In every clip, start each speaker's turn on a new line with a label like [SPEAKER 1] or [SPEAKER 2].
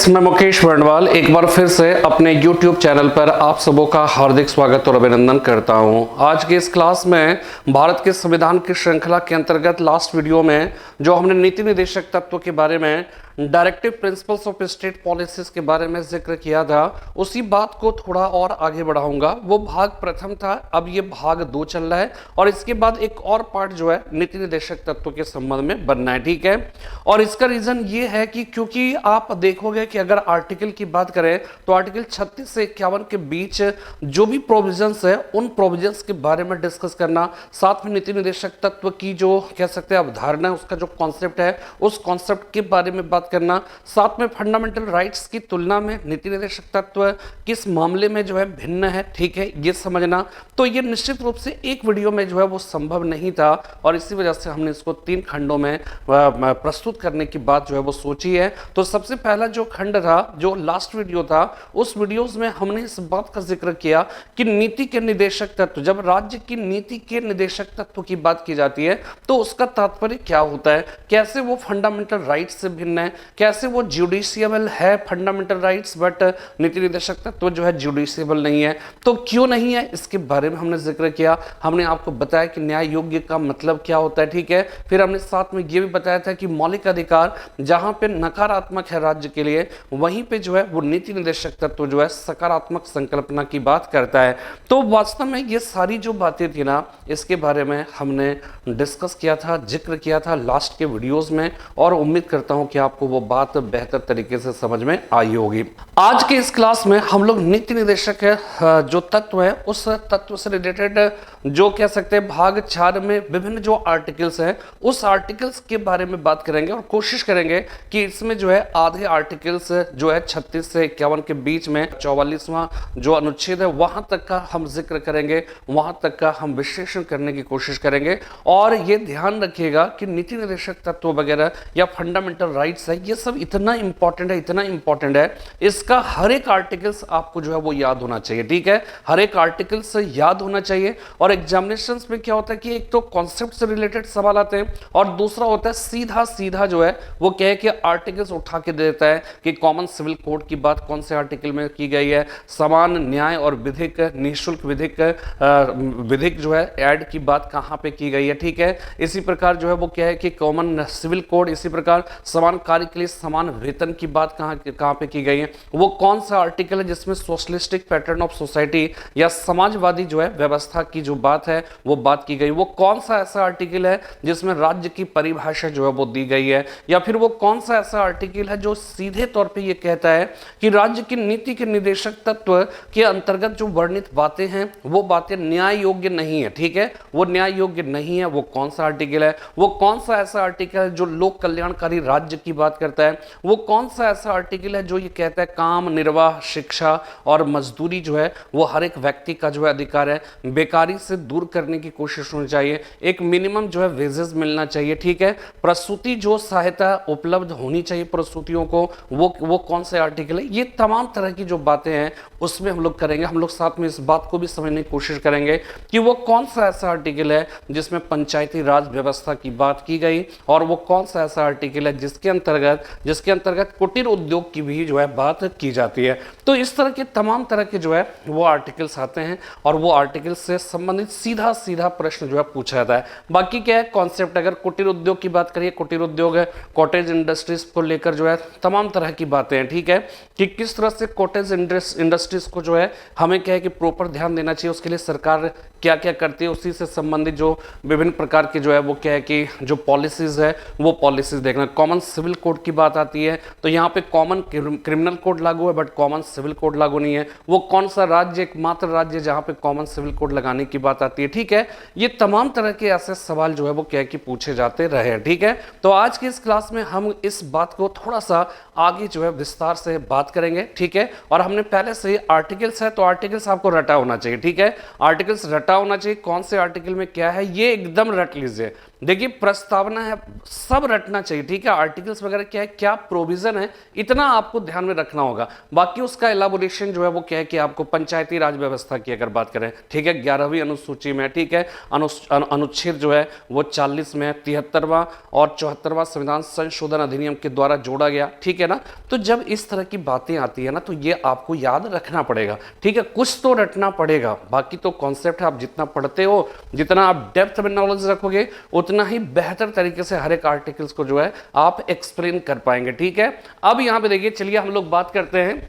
[SPEAKER 1] मैं मुकेश वर्णवाल एक बार फिर से अपने YouTube चैनल पर आप सबों का हार्दिक स्वागत और अभिनंदन करता हूं। आज के इस क्लास में भारत के संविधान की श्रृंखला के अंतर्गत लास्ट वीडियो में जो हमने नीति निर्देशक तत्व के बारे में, directive principles of state policies के बारे में जिक्र किया था, उसी बात को थोड़ा और आगे बढ़ाऊंगा। वो भाग प्रथम था, अब ये भाग 2 चल रहा है और इसके बाद एक और पार्ट जो है नीति निर्देशक तत्व के संबंध में बनना है, ठीक है। और इसका रीजन ये है कि क्योंकि आप देखोगे कि अगर आर्टिकल की बात करें तो आर्टिकल 36 से 51 के बीच जो भी प्रोविजंस है उन प्रोविजंस के बारे में डिस्कस करना, साथ में नीति निर्देशक तत्व की जो कह सकते हैं अवधारणा, उसका जो कॉन्सेप्ट है उस कॉन्सेप्ट के बारे में बात करना, साथ में फंडामेंटल राइट्स की तुलना में नीति निर्देशक तत्व किस मामले में जो है भिन्न है, ठीक है, ये समझना। तो ये निश्चित रूप से एक वीडियो में जो है वो संभव नहीं था और इसी वजह से हमने इसको 3 खंडों में प्रस्तुत करने की बात जो है वो सोची है। तो सबसे पहला जो खंड था, जो लास्ट वीडियो था, उस वीडियोस में हमने इस बात का जिक्र किया कि नीति के निर्देशक तत्व, जब राज्य की नीति के निर्देशक तत्व की बात की जाती है तो उसका तात्पर्य क्या होता है, कैसे वो फंडामेंटल राइट्स से भिन्न है, कैसे वो जुडिशियबल है फंडामेंटल राइट्स बट नीति निर्देशक तत्व जो है जुडिशियबल नहीं है, तो क्यों नहीं है इसके बारे में हमने जिक्र किया। हमने आपको बताया कि न्याय योग्य का मतलब क्या होता है, ठीक है। फिर हमने साथ में ये भी बताया था कि मौलिक अधिकार जहां पे नकारात्मक है राज्य के लिए, वहीं पे जो है वो नीति निर्देशक तत्व जो है सकारात्मक संकल्पना की बात करता है। तो वास्तव में ये सारी जो बातें थी ना, इसके बारे में हमने डिस्कस किया था, जिक्र किया था लास्ट के वीडियोस में, और उम्मीद करता हूं कि आपको वो बात बेहतर तरीके से समझ में आई होगी। आज के इस क्लास में हम लोग नीति निर्देशक है जो तत्व है उस तत्व से रिलेटेड जो कह सकते हैं भाग 4 में विभिन्न जो आर्टिकल्स हैं उस आर्टिकल्स के बारे में बात करेंगे और कोशिश करेंगे कि इसमें जो है आधे आर्टिकल्स जो है 36 से 51 के बीच में 44वां जो अनुच्छेद है वहां तक का हम जिक्र करेंगे, वहां तक का हम विश्लेषण करने की कोशिश करेंगे। और ये ध्यान रखिएगा कि नीति निर्देशक तत्व वगैरह या फंडामेंटल राइट्स है, ये सब इतना इंपॉर्टेंट है, इतना इंपॉर्टेंट है, इसका हर एक आर्टिकल्स आपको जो है वो याद होना चाहिए, ठीक है। हर एक आर्टिकल्स याद होना चाहिए। और एग्जामिनेशंस में क्या होता है कि एक तो कॉन्सेप्ट से रिलेटेड सवाल आते हैं और दूसरा होता है सीधा सीधा जो है वो कहे कि आर्टिकल्स उठा के देता है कि कॉमन सिविल कोड की बात कौन से आर्टिकल में की गई है, समान न्याय और विधिक निःशुल्क विधिक जो है ऐड की बात कहां पे की गई है, ठीक है। इसी प्रकार जो है वो क्या है कि कॉमन सिविल कोड, इसी प्रकार समान कार्य के लिए समान वेतन की बात कहां पे की गई है, वो कौन सा आर्टिकल है जिसमें सोशलिस्टिक पैटर्न ऑफ सोसाइटी या समाजवादी जो है व्यवस्था की जो बात है वो बात की गई, वो कौन सा ऐसा आर्टिकल है जिसमें राज्य की परिभाषा जो है वो दी गई है, या फिर वो कौन सा ऐसा आर्टिकल है जो सीधे तौर पे ये कहता है कि राज्य की नीति के निर्देशक तत्व के अंतर्गत जो वर्णित बातें हैं वो बातें न्याय योग्य नहीं है, ठीक है, वो न्याय योग्य नहीं है। वो कौन सा आर्टिकल है, वो कौन सा ऐसा आर्टिकल है जो लोक कल्याणकारी राज्य की बात करता है, वो कौन सा ऐसा आर्टिकल है जो ये कहता है काम निर्वाह शिक्षा और मजदूरी जो है वो हर एक व्यक्ति का जो है अधिकार है, बेकारी से दूर करने की कोशिश होनी चाहिए, एक मिनिमम जो है वेजेस मिलना चाहिए, ठीक है, प्रसूति जो सहायता उपलब्ध होनी चाहिए प्रसूतियों को, वो कौन से आर्टिकल है। ये तमाम तरह की जो बातें हैं उसमें हम लोग करेंगे। हम लोग साथ में इस बात को भी समझने की कोशिश करेंगे कि वो कौन सा ऐसा आर्टिकल है जिसमें पंचायती राज व्यवस्था की बात की गई और वो कौन सा ऐसा आर्टिकल है जिसके अंतर्गत कुटीर उद्योग की भी जो है बात की जाती है। तो इस तरह के तमाम तरह के जो है वो आर्टिकल्स आते हैं और वो आर्टिकल्स से संबंधित सीधा सीधा प्रश्न जो है पूछा जाता है। बाकी क्या है कॉन्सेप्ट, अगर कुटीर उद्योग की बात करिए, कुटीर उद्योग है कॉटेज इंडस्ट्रीज को लेकर जो है तमाम तरह की बातें हैं, ठीक है, कि किस तरह से कॉटेज इंडस्ट्रीज को जो है हमें क्या है कि प्रॉपर ध्यान देना चाहिए, उसके लिए सरकार क्या क्या करती है, उसी से संबंधित जो विभिन्न प्रकार के जो है वो क्या है कि जो पॉलिसीज है वो पॉलिसीज देखना। कॉमन सिविल कोड की बात आती है तो यहाँ पे कॉमन क्रिमिनल कोड लागू है बट कॉमन सिविल कोड लागू नहीं है। वो कौन सा राज्य, एकमात्र राज्य जहाँ पे कॉमन सिविल कोड लगाने की बात आती है, ठीक है। ये तमाम तरह के ऐसे सवाल जो है वो क्या है कि पूछे जाते रहे, ठीक है। तो आज की इस क्लास में हम इस बात को थोड़ा सा आगे जो है विस्तार से बात करेंगे, ठीक है। और हमने पहले से आर्टिकल्स है तो आर्टिकल्स आपको रटा होना चाहिए, ठीक है, आर्टिकल्स रटा होना चाहिए, कौन से आर्टिकल में क्या है ये एकदम रट लीजिए। देखिए प्रस्तावना है, सब रटना चाहिए, ठीक है। आर्टिकल्स वगैरह क्या है, क्या प्रोविजन है, इतना आपको ध्यान में रखना होगा। बाकी उसका एलाबोरेशन जो है वो क्या है कि आपको पंचायती राज व्यवस्था की अगर बात करें, ठीक है, 11वीं अनुसूची में, ठीक है, अनुच्छेद जो है वो 40 में, 73वां और 74वां संविधान संशोधन अधिनियम के द्वारा जोड़ा गया, ठीक है ना। तो जब इस तरह की बातें आती है ना, तो ये आपको याद रखना पड़ेगा, ठीक है, कुछ तो रटना पड़ेगा। बाकी तो कॉन्सेप्ट है, आप जितना पढ़ते हो, जितना आप डेप्थ में नॉलेज रखोगे, उतना ही बेहतर तरीके से हर एक आर्टिकल्स को जो है आप एक्सप्लेन कर पाएंगे, ठीक है। अब यहां पे देखिए, चलिए हम लोग बात करते हैं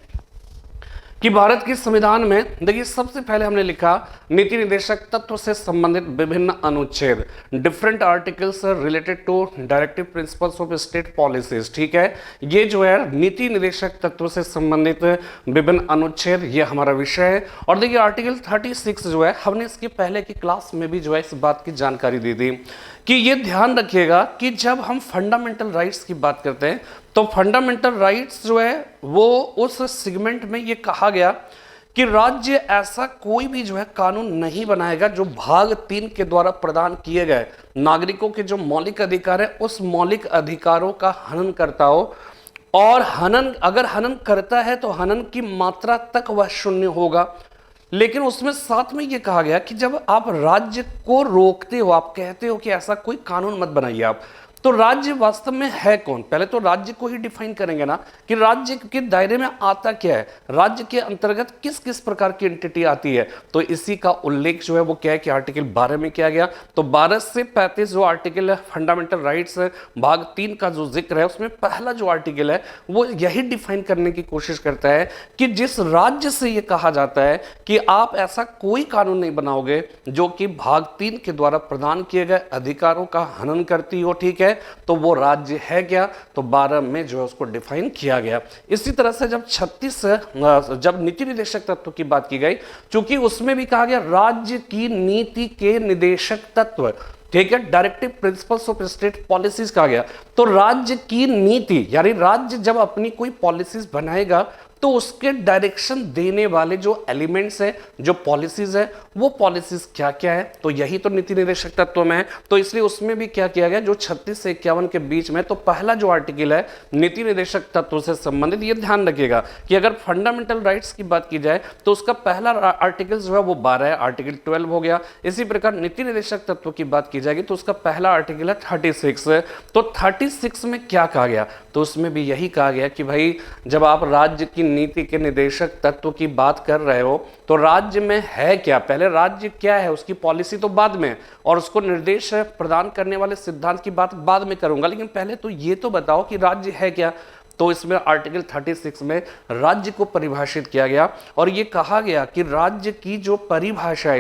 [SPEAKER 1] कि भारत के संविधान में देखिए सबसे पहले हमने लिखा नीति निर्देशक तत्व से संबंधित विभिन्न अनुच्छेद, different articles related to directive principles of state policies, ठीक है। ये जो है नीति निर्देशक तत्व से संबंधित विभिन्न अनुच्छेद, ये हमारा विषय है। और देखिए आर्टिकल 36 जो है, हमने इसके पहले की क्लास में भी जो है इस बात की जानकारी दी थी कि ये ध्यान रखिएगा कि जब हम फंडामेंटल राइट्स की बात करते हैं तो फंडामेंटल राइट्स जो है वो उस सेगमेंट में ये कहा गया कि राज्य ऐसा कोई भी जो है कानून नहीं बनाएगा जो भाग 3 के द्वारा प्रदान किए गए नागरिकों के जो मौलिक अधिकार है उस मौलिक अधिकारों का हनन करता हो, और हनन अगर हनन करता है तो हनन की मात्रा तक वह शून्य होगा। लेकिन उसमें साथ में यह कहा गया कि जब आप राज्य को रोकते हो, आप कहते हो कि ऐसा कोई कानून मत बनाइए आप, तो राज्य वास्तव में है कौन? पहले तो राज्य को ही डिफाइन करेंगे ना कि राज्य के दायरे में आता क्या है, राज्य के अंतर्गत किस किस प्रकार की एंटिटी आती है। तो इसी का उल्लेख जो है वो क्या है कि आर्टिकल 12 में किया गया। तो 12 से 35 जो आर्टिकल है फंडामेंटल राइट्स भाग 3 का जो जिक्र है, उसमें पहला जो आर्टिकल है वो यही डिफाइन करने की कोशिश करता है कि जिस राज्य से ये कहा जाता है कि आप ऐसा कोई कानून नहीं बनाओगे जो कि भाग 3 के द्वारा प्रदान किए गए अधिकारों का हनन करती हो, ठीक है, तो वो राज्य है क्या? तो 12 में जो है उसको डिफाइन किया गया। इसी तरह से जब 36 जब नीति निर्देशक तत्व की बात की गई, चूंकि उसमें भी कहा गया राज्य की नीति के निर्देशक तत्व, ठीक है, directive principles of state policies कहा गया। तो राज्य की नीति यानी राज्य जब अपनी कोई पॉलिसीज बनाएगा तो उसके डायरेक्शन देने वाले जो एलिमेंट्स है, जो पॉलिसीज है, वो पॉलिसीज क्या क्या है, तो यही तो नीति निर्देशक तत्व में है। तो इसलिए उसमें भी क्या किया गया, जो 36 से 51 के बीच में, तो पहला जो आर्टिकल है नीति निर्देशक तत्व से संबंधित, ये ध्यान रखिएगा कि अगर फंडामेंटल राइट्स की बात की जाए तो उसका पहला आर्टिकल जो है वो 12 है, आर्टिकल 12 हो गया। इसी प्रकार नीति निर्देशक तत्व की बात की जाएगी तो उसका पहला आर्टिकल है 36 है। तो 36 में क्या कहा गया, तो उसमें भी यही कहा गया कि भाई जब आप राज्य की नीति के निर्देशक तत्व की बात कर रहे हो तो राज्य में है क्या, पहले राज्य क्या है, उसकी पॉलिसी तो बाद में, और उसको निर्देश प्रदान करने वाले सिद्धांत की बात बाद में करूंगा, लेकिन पहले तो ये तो बताओ कि राज्य है क्या। तो इसमें आर्टिकल 36 में राज्य को परिभाषित किया गया और ये कहा गया कि राज्य की जो परिभाषा है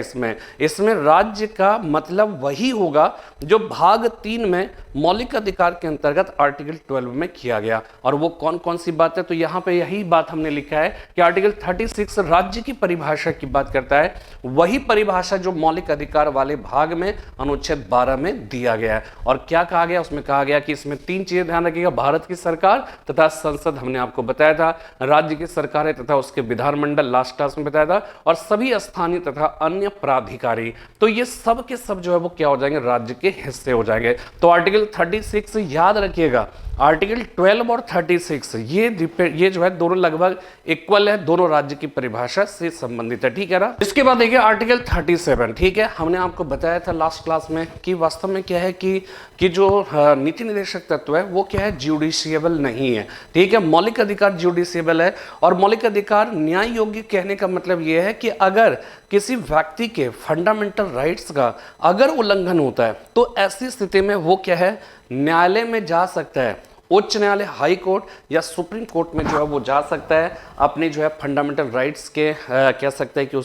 [SPEAKER 1] इसमें राज्य का मतलब वही होगा जो भाग 3 में मौलिक अधिकार के अंतर्गत आर्टिकल 12 में किया गया। और वो कौन कौन सी बात है, तो यहाँ पे यही बात हमने लिखा है कि आर्टिकल 36 राज्य की परिभाषा की बात करता है, वही परिभाषा जो मौलिक अधिकार वाले भाग में अनुच्छेद 12 में दिया गया है। और क्या कहा गया, उसमें कहा गया कि इसमें 3 चीजें ध्यान रखिएगा, भारत की सरकार तथा संसद, हमने आपको बताया था, राज्य की सरकार है तथा उसके विधानमंडल लास्ट क्लास में बताया था, और सभी स्थानीय तथा अन्य प्राधिकारी, तो ये सब के सब जो है वो क्या हो जाएंगे, राज्य के हिस्से हो जाएंगे। तो आर्टिकल 36 याद रखिएगा, आर्टिकल 12 और 36 ये जो है दोनों लगभग इक्वल है, दोनों राज्य की परिभाषा से संबंधित है, ठीक है ना। इसके बाद देखिए आर्टिकल 37, ठीक है, हमने आपको बताया था लास्ट क्लास में कि वास्तव में क्या है कि जो नीति निर्देशक तत्व है वो क्या है, ज्यूडिशिएबल नहीं है, ठीक है। मौलिक अधिकार ज्यूडिशिएबल है, और मौलिक अधिकार न्याय योग्य कहने का मतलब यह है कि अगर किसी व्यक्ति के फंडामेंटल राइट्स का अगर उल्लंघन होता है तो ऐसी स्थिति में वो क्या है, न्यायालय में जा सकता है, उच्च न्यायालय, हाई कोर्ट या सुप्रीम कोर्ट में जो है वो जा सकता है, अपने जो है फंडामेंटल राइट्स के कह सकते हैं कि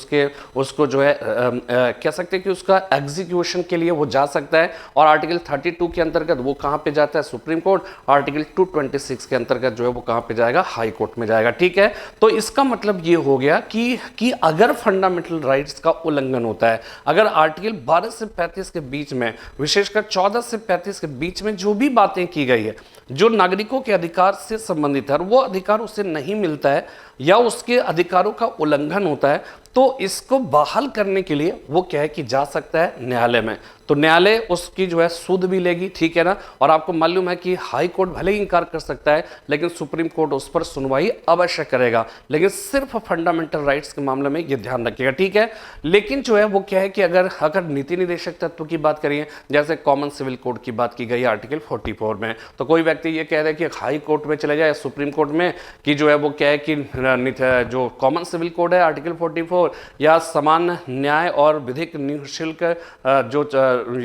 [SPEAKER 1] उसको जो है कह सकते हैं कि उसका एग्जीक्यूशन के लिए वो जा सकता है। और आर्टिकल 32 के अंतर्गत वो कहाँ पे जाता है, सुप्रीम कोर्ट। आर्टिकल 226 के अंतर्गत जो है वो कहाँ पे जाएगा, हाई कोर्ट में जाएगा, ठीक है। तो इसका मतलब ये हो गया कि अगर फंडामेंटल राइट्स का उल्लंघन होता है, अगर आर्टिकल 12 से 35 के बीच में, विशेषकर 14 से 35 के बीच में जो भी बातें की गई है, जो नागरिकों के अधिकार से संबंधित है, वो अधिकार उसे नहीं मिलता है या उसके अधिकारों का उल्लंघन होता है, तो इसको बहाल करने के लिए वो क्या है कि जा सकता है न्यायालय में। तो न्यायालय उसकी जो है सुध भी लेगी, ठीक है ना। और आपको मालूम है कि हाई कोर्ट भले ही इंकार कर सकता है, लेकिन सुप्रीम कोर्ट उस पर सुनवाई अवश्य करेगा, लेकिन सिर्फ फंडामेंटल राइट्स के मामले में ये ध्यान रखिएगा, ठीक है। लेकिन जो है वो क्या है कि अगर नीति निदेशक तत्व की बात करिए, जैसे कॉमन सिविल कोड की बात की गई आर्टिकल 44 में, तो कोई व्यक्ति ये कह रहा है कि हाई कोर्ट में चले जाए, सुप्रीम कोर्ट में, कि जो है वो क्या है कि जो कॉमन सिविल कोड है आर्टिकल 44 या समान न्याय और विधिक निःशुल्क जो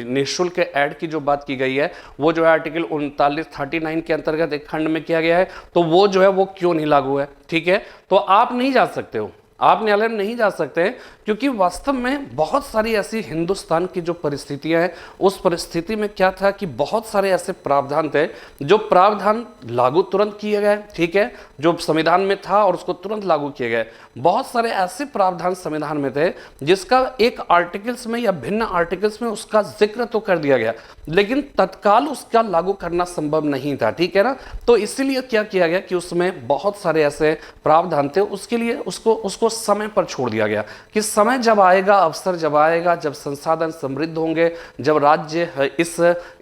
[SPEAKER 1] निःशुल्क ऐड की जो बात की गई है, वो जो है आर्टिकल 39 के अंतर्गत एक खंड में किया गया है, तो वो जो है वो क्यों नहीं लागू है, ठीक है। तो आप नहीं जा सकते हो, आप न्यायालय में नहीं जा सकते, क्योंकि वास्तव में बहुत सारी ऐसी हिंदुस्तान की जो परिस्थितियां हैं, उस परिस्थिति में क्या था कि बहुत सारे ऐसे प्रावधान थे, जो प्रावधान लागू तुरंत किए गए, ठीक है, जो संविधान में था और उसको तुरंत लागू किए गए। बहुत सारे ऐसे प्रावधान संविधान में थे जिसका एक आर्टिकल्स में या भिन्न आर्टिकल्स में उसका जिक्र तो कर दिया गया, लेकिन तत्काल उसका लागू करना संभव नहीं था, ठीक है ना। तो इसीलिए क्या किया गया कि उसमें बहुत सारे ऐसे प्रावधान थे, उसके लिए उसको समय पर छोड़ दिया गया कि समय जब आएगा, अवसर जब आएगा, जब संसाधन समृद्ध होंगे, जब राज्य इस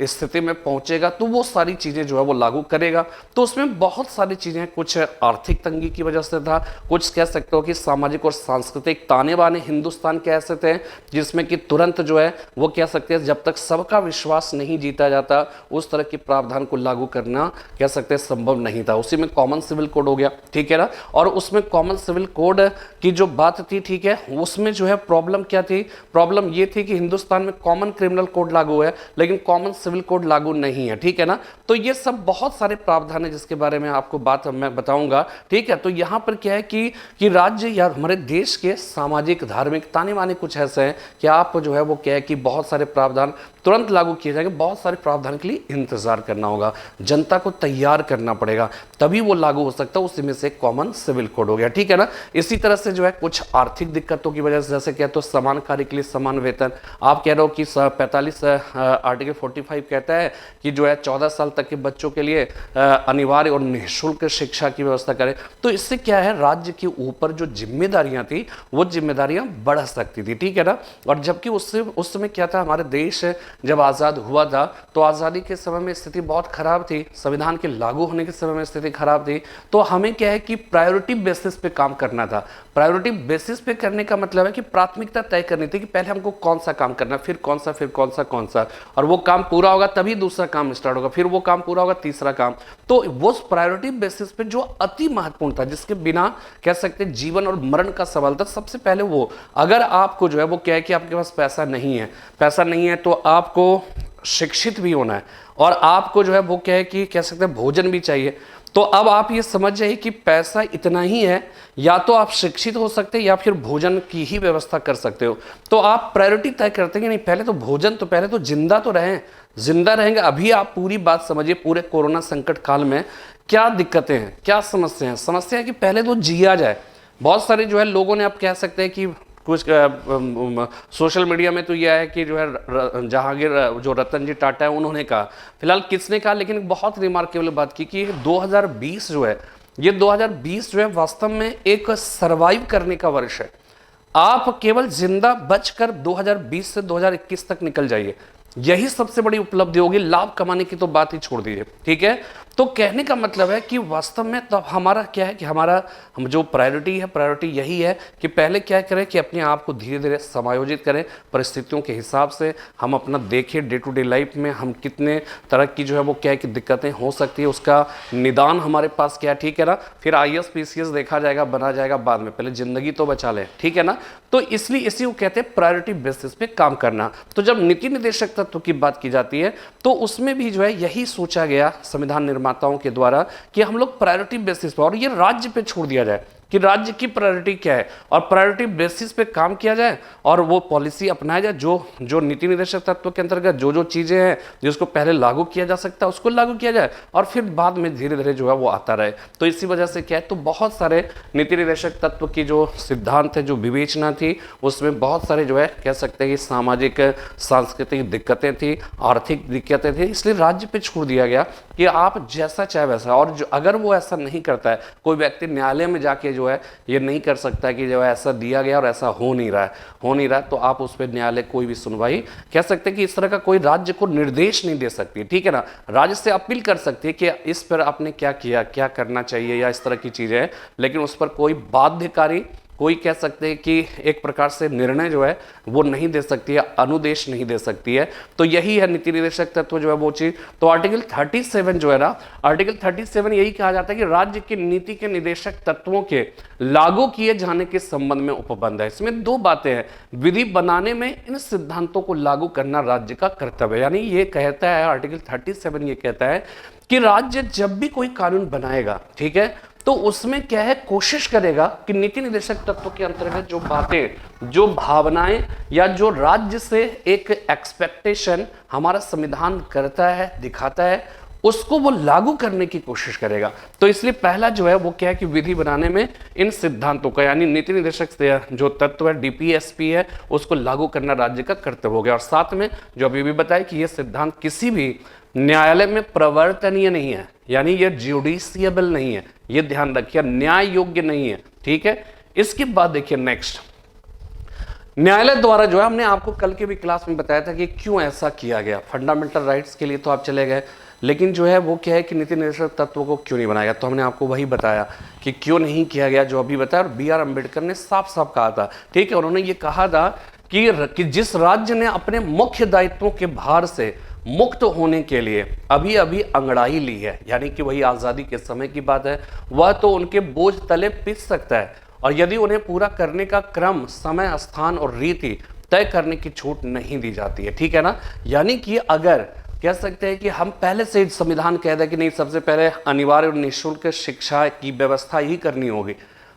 [SPEAKER 1] स्थिति में पहुंचेगा, तो वो सारी चीजें जो है वो लागू करेगा। तो उसमें बहुत सारी चीजें, कुछ आर्थिक तंगी की वजह से था, कुछ कह सकते हो कि सामाजिक और सांस्कृतिक ताने बाने हिंदुस्तान के ऐसे थे जिसमें कि तुरंत जो है वो कह सकते हैं जब तक सबका विश्वास नहीं जीता जाता, उस तरह के प्रावधान को लागू करना कह सकते हैं संभव नहीं था। उसी में कॉमन सिविल कोड हो गया, ठीक है ना। और उसमें कॉमन सिविल कोड की जो बात थी, ठीक है, उसमें जो है प्रॉब्लम क्या थी, प्रॉब्लम ये थी कि हिंदुस्तान में कॉमन क्रिमिनल कोड लागू है लेकिन कॉमन सिविल कोड लागू नहीं है, ठीक है ना। तो ये सब बहुत सारे प्रावधान है जिसके बारे में आपको बात मैं बताऊंगा, ठीक है। तो यहां पर क्या है कि राज्य या हमारे देश के सामाजिक धार्मिक ताने बाने कुछ ऐसे हैं कि आप जो है वो क्या है कि बहुत सारे प्रावधान तुरंत लागू किए जाएंगे, बहुत सारे प्रावधान के लिए इंतजार करना होगा, जनता को तैयार करना पड़ेगा, तभी वो लागू हो सकता है। उसी में से कॉमन सिविल कोड हो गया, ठीक है ना। इसी तरह से जो है कुछ आर्थिक दिक्कतों की वजह से, जैसे क्या तो समान कार्य के लिए समान वेतन, आप कह रहे हो कि 45 आर्टिकल 45 कहता है कि जो है 14 साल तक के बच्चों के लिए अनिवार्य और निःशुल्क शिक्षा की व्यवस्था करें। तो इससे क्या है, राज्य के ऊपर जो जिम्मेदारियां थी वो जिम्मेदारियां बढ़ सकती थी, ठीक है ना। और जबकि उस समय क्या था, हमारे देश जब आज़ाद हुआ था तो आज़ादी के समय में स्थिति बहुत खराब थी, संविधान के लागू होने के समय में स्थिति खराब थी। तो हमें क्या है कि प्रायोरिटी बेसिस पे काम करना था। प्रायोरिटी बेसिस पे करने का मतलब है कि प्राथमिकता तय करनी थी कि पहले हमको कौन सा काम करना, फिर कौन सा, और वो काम पूरा होगा तभी दूसरा काम स्टार्ट होगा, फिर वो काम पूरा होगा तीसरा काम। तो वो प्रायोरिटी बेसिस पे जो अति महत्वपूर्ण था, जिसके बिना कह सकते जीवन और मरण का सवाल था, सबसे पहले वो, अगर आपको जो है वो क्या है कि आपके पास पैसा नहीं है तो आपको शिक्षित भी होना है, और आपको जो है वो क्या है कि कह सकते हैं भोजन भी चाहिए। तो अब आप ये समझ जाइए कि पैसा इतना ही है, या तो आप शिक्षित हो सकते हैं या फिर भोजन की ही व्यवस्था कर सकते हो। तो आप प्रायोरिटी तय करते हैं कि नहीं, पहले तो भोजन, तो पहले तो जिंदा रहेंगे। अभी आप पूरी बात समझिए, पूरे कोरोना संकट काल में क्या दिक्कतें हैं, क्या समस्या है कि पहले तो जिया जाए। बहुत सारे जो है लोगों ने, आप कह सकते हैं कि कुछ सोशल मीडिया में तो यह है कि जो है जहांगीर जो रतन जी टाटा है उन्होंने कहा, फिलहाल किसने कहा, लेकिन बहुत रिमार्केबल बात की कि 2020 जो है, ये 2020 जो है वास्तव में एक सरवाइव करने का वर्ष है। आप केवल जिंदा बचकर 2020 से 2021 तक निकल जाइए, यही सबसे बड़ी उपलब्धि होगी। लाभ कमाने की तो बात ही छोड़ दीजिए, ठीक है। तो कहने का मतलब है कि वास्तव में तो हमारा क्या है कि हम जो प्रायोरिटी है, प्रायोरिटी यही है कि पहले क्या करें कि अपने आप को धीरे धीरे समायोजित करें परिस्थितियों के हिसाब से। हम अपना देखें डे टू डे लाइफ में हम कितने तरह की जो है वो क्या है कि दिक्कतें हो सकती है, उसका निदान हमारे पास क्या है, ठीक है ना। फिर IAS PCS देखा जाएगा, बना जाएगा बाद में, पहले जिंदगी तो बचा लें, ठीक है ना। तो इसलिए इसी को कहते हैं प्रायोरिटी बेसिस पे काम करना। तो जब नीति निदेशक तत्व की बात की जाती है तो उसमें भी जो है यही सोचा गया संविधान निर्माताओं के द्वारा कि हम लोग प्रायोरिटी बेसिस पर, और ये राज्य पे छोड़ दिया जाए कि राज्य की प्रायोरिटी क्या है, और प्रायोरिटी बेसिस पे काम किया जाए और वो पॉलिसी अपनाया जाए। जो नीति निदेशक तत्व के अंतर्गत जो चीजें हैं जिसको पहले लागू किया जा सकता है उसको लागू किया जाए, और फिर बाद में धीरे धीरे जो है वो आता रहे। तो इसी वजह से क्या है, तो बहुत सारे नीति निदेशक तत्व की जो सिद्धांत है, जो विवेचना थी, उसमें बहुत सारे जो है कह सकते हैं कि सामाजिक सांस्कृतिक दिक्कतें थी, आर्थिक दिक्कतें थी, इसलिए राज्य पे छोड़ दिया गया कि आप जैसा चाहे वैसा। और अगर वो ऐसा नहीं करता है, कोई व्यक्ति न्यायालय में जाके जो जो है ये नहीं कर सकता है कि जो है ऐसा दिया गया और ऐसा हो नहीं रहा है, तो आप उस पर न्यायालय कोई भी सुनवाई कह सकते हैं कि इस तरह का कोई राज्य को निर्देश नहीं दे सकती, ठीक है ना। राज्य से अपील कर सकती है कि इस पर आपने क्या किया, क्या करना चाहिए या इस तरह की चीजें हैं, लेकिन उस पर कोई बाध्यकारी, कोई कह सकते हैं कि एक प्रकार से निर्णय जो है वो नहीं दे सकती है, अनुदेश नहीं दे सकती है। तो यही है नीति निर्देशक तत्व जो है वो चीज। तो आर्टिकल 37 जो है ना, आर्टिकल 37 यही कहा जाता है कि राज्य की नीति के निर्देशक तत्वों के लागू किए जाने के संबंध में उपबंध है। इसमें दो बातें हैं, विधि बनाने में इन सिद्धांतों को लागू करना राज्य का कर्तव्य है। यानी ये कहता है आर्टिकल 37 ये कहता है कि राज्य जब भी कोई कानून बनाएगा, ठीक है, तो उसमें क्या है, कोशिश करेगा कि नीति निर्देशक तत्व के अंतर्गत जो बातें, जो भावनाएं या जो राज्य से एक एक्सपेक्टेशन हमारा संविधान करता है, दिखाता है, उसको वो लागू करने की कोशिश करेगा। तो इसलिए पहला जो है वो क्या है कि विधि बनाने में इन सिद्धांतों का, यानी नीति निर्देशक जो तत्व है, डीपीएसपी है, उसको लागू करना राज्य का कर्तव्य हो गया। और साथ में जो अभी भी बताया कि ये सिद्धांत किसी भी न्यायालय में प्रवर्तनीय नहीं है, यानी ये ज्यूडिशियबल नहीं है, ये ध्यान रखिए, न्याय योग्य नहीं है, ठीक है। इसके बाद देखिए नेक्स्ट, न्यायालय द्वारा जो है, हमने आपको कल के भी क्लास में बताया था कि क्यों ऐसा किया गया। फंडामेंटल राइट्स के लिए तो आप चले गए, लेकिन जो है वो क्या है कि नीति निर्देशक तत्वों को क्यों नहीं बनाया गया, तो हमने आपको वही बताया कि क्यों नहीं किया गया, जो अभी बताया। और बी.आर. अम्बेडकर ने साफ साफ कहा था, ठीक है, उन्होंने ये कहा था कि जिस राज्य ने अपने मुख्य दायित्वों के भार से मुक्त होने के लिए अभी अभी अंगड़ाई ली है, यानी कि वही आजादी के समय की बात है, वह तो उनके बोझ तले पिस सकता है, और यदि उन्हें पूरा करने का क्रम, समय, स्थान और रीति तय करने की छूट नहीं दी जाती है, ठीक है ना। यानी कि अगर कह सकते हैं कि हम पहले से संविधान कह दें कि नहीं, सबसे पहले अनिवार्य और निःशुल्क शिक्षा की व्यवस्था ही करनी होगी,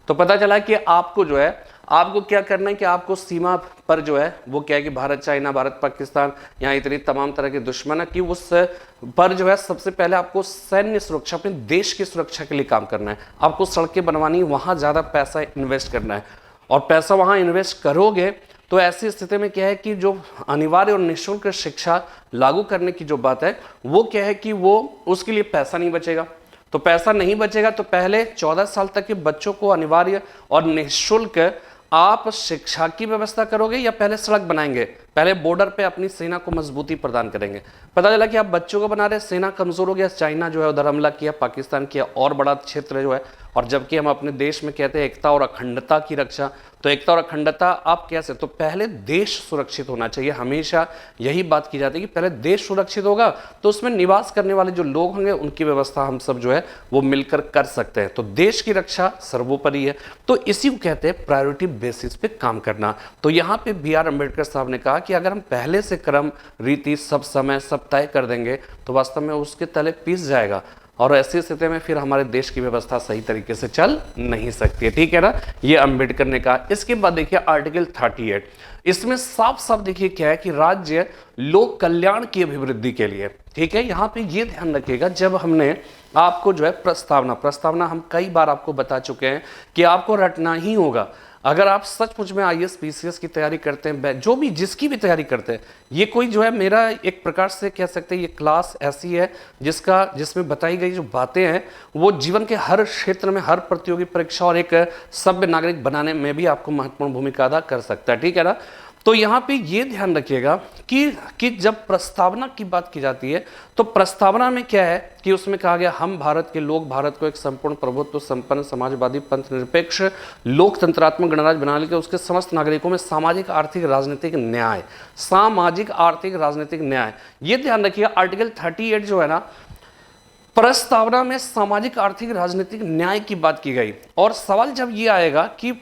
[SPEAKER 1] तो पता चला कि आपको जो है, आपको क्या करना है कि आपको सीमा पर जो है वो क्या है कि भारत चाइना, भारत पाकिस्तान, यहाँ इतनी तमाम तरह के दुश्मन है कि उस पर जो है सबसे पहले आपको सैन्य सुरक्षा, अपने देश की सुरक्षा के लिए काम करना है। आपको सड़कें बनवानी, वहाँ ज़्यादा पैसा इन्वेस्ट करना है, और पैसा वहाँ इन्वेस्ट करोगे तो ऐसी स्थिति में क्या है कि जो अनिवार्य और निःशुल्क शिक्षा लागू करने की जो बात है वो क्या है कि वो उसके लिए पैसा नहीं बचेगा। तो पैसा नहीं बचेगा तो पहले 14 साल तक के बच्चों को अनिवार्य और निःशुल्क आप शिक्षा की व्यवस्था करोगे, या पहले सड़क बनाएंगे, पहले बॉर्डर पे अपनी सेना को मजबूती प्रदान करेंगे। पता चला कि आप बच्चों को बना रहे, सेना कमजोर हो गया, चाइना जो है उधर हमला किया, पाकिस्तान किया, और बड़ा क्षेत्र जो है, और जबकि हम अपने देश में कहते हैं एकता और अखंडता की रक्षा, तो एकता और अखंडता आप कैसे, तो पहले देश सुरक्षित होना चाहिए। हमेशा यही बात की जाती है कि पहले देश सुरक्षित होगा तो उसमें निवास करने वाले जो लोग होंगे उनकी व्यवस्था हम सब जो है वो मिलकर कर सकते हैं। तो देश की रक्षा सर्वोपरि है, तो इसी को कहते हैं प्रायोरिटी बेसिस पे काम करना। तो यहाँ पे बी.आर. अम्बेडकर साहब ने कहा कि अगर हम पहले से क्रम, रीति, सब समय सब तय कर देंगे तो वास्तव में उसके तले पीस जाएगा, और ऐसी स्थिति में फिर हमारे देश की व्यवस्था सही तरीके से चल नहीं सकती है, ठीक है ना। ये अम्बेडकर ने कहा। इसके बाद देखिए आर्टिकल 38, इसमें साफ साफ देखिए क्या है कि राज्य लोक कल्याण की अभिवृद्धि के लिए, ठीक है। यहाँ पे ये ध्यान रखिएगा, जब हमने आपको जो है प्रस्तावना हम कई बार आपको बता चुके हैं कि आपको रटना ही होगा। अगर आप सचमुच में आईएएस पीसीएस की तैयारी करते हैं, जो भी जिसकी भी तैयारी करते हैं, ये कोई जो है मेरा एक प्रकार से कह सकते हैं ये क्लास ऐसी है जिसमें बताई गई जो बातें हैं वो जीवन के हर क्षेत्र में, हर प्रतियोगी परीक्षा और एक सभ्य नागरिक बनाने में भी आपको महत्वपूर्ण भूमिका अदा कर सकता है, ठीक है ना। तो यहाँ पे ये ध्यान रखिएगा कि जब प्रस्तावना की बात की जाती है तो प्रस्तावना में क्या है कि उसमें कहा गया हम भारत के लोग भारत को एक संपूर्ण प्रभुत्व संपन्न समाजवादी पंथ निरपेक्ष लोकतंत्रात्मक गणराज्य बनाने के उसके समस्त नागरिकों में सामाजिक आर्थिक राजनीतिक न्याय, सामाजिक आर्थिक राजनीतिक न्याय, ये ध्यान रखिएगा। आर्टिकल 38 जो है ना, प्रस्तावना में सामाजिक आर्थिक राजनीतिक न्याय की बात की गई, और सवाल जब ये आएगा कि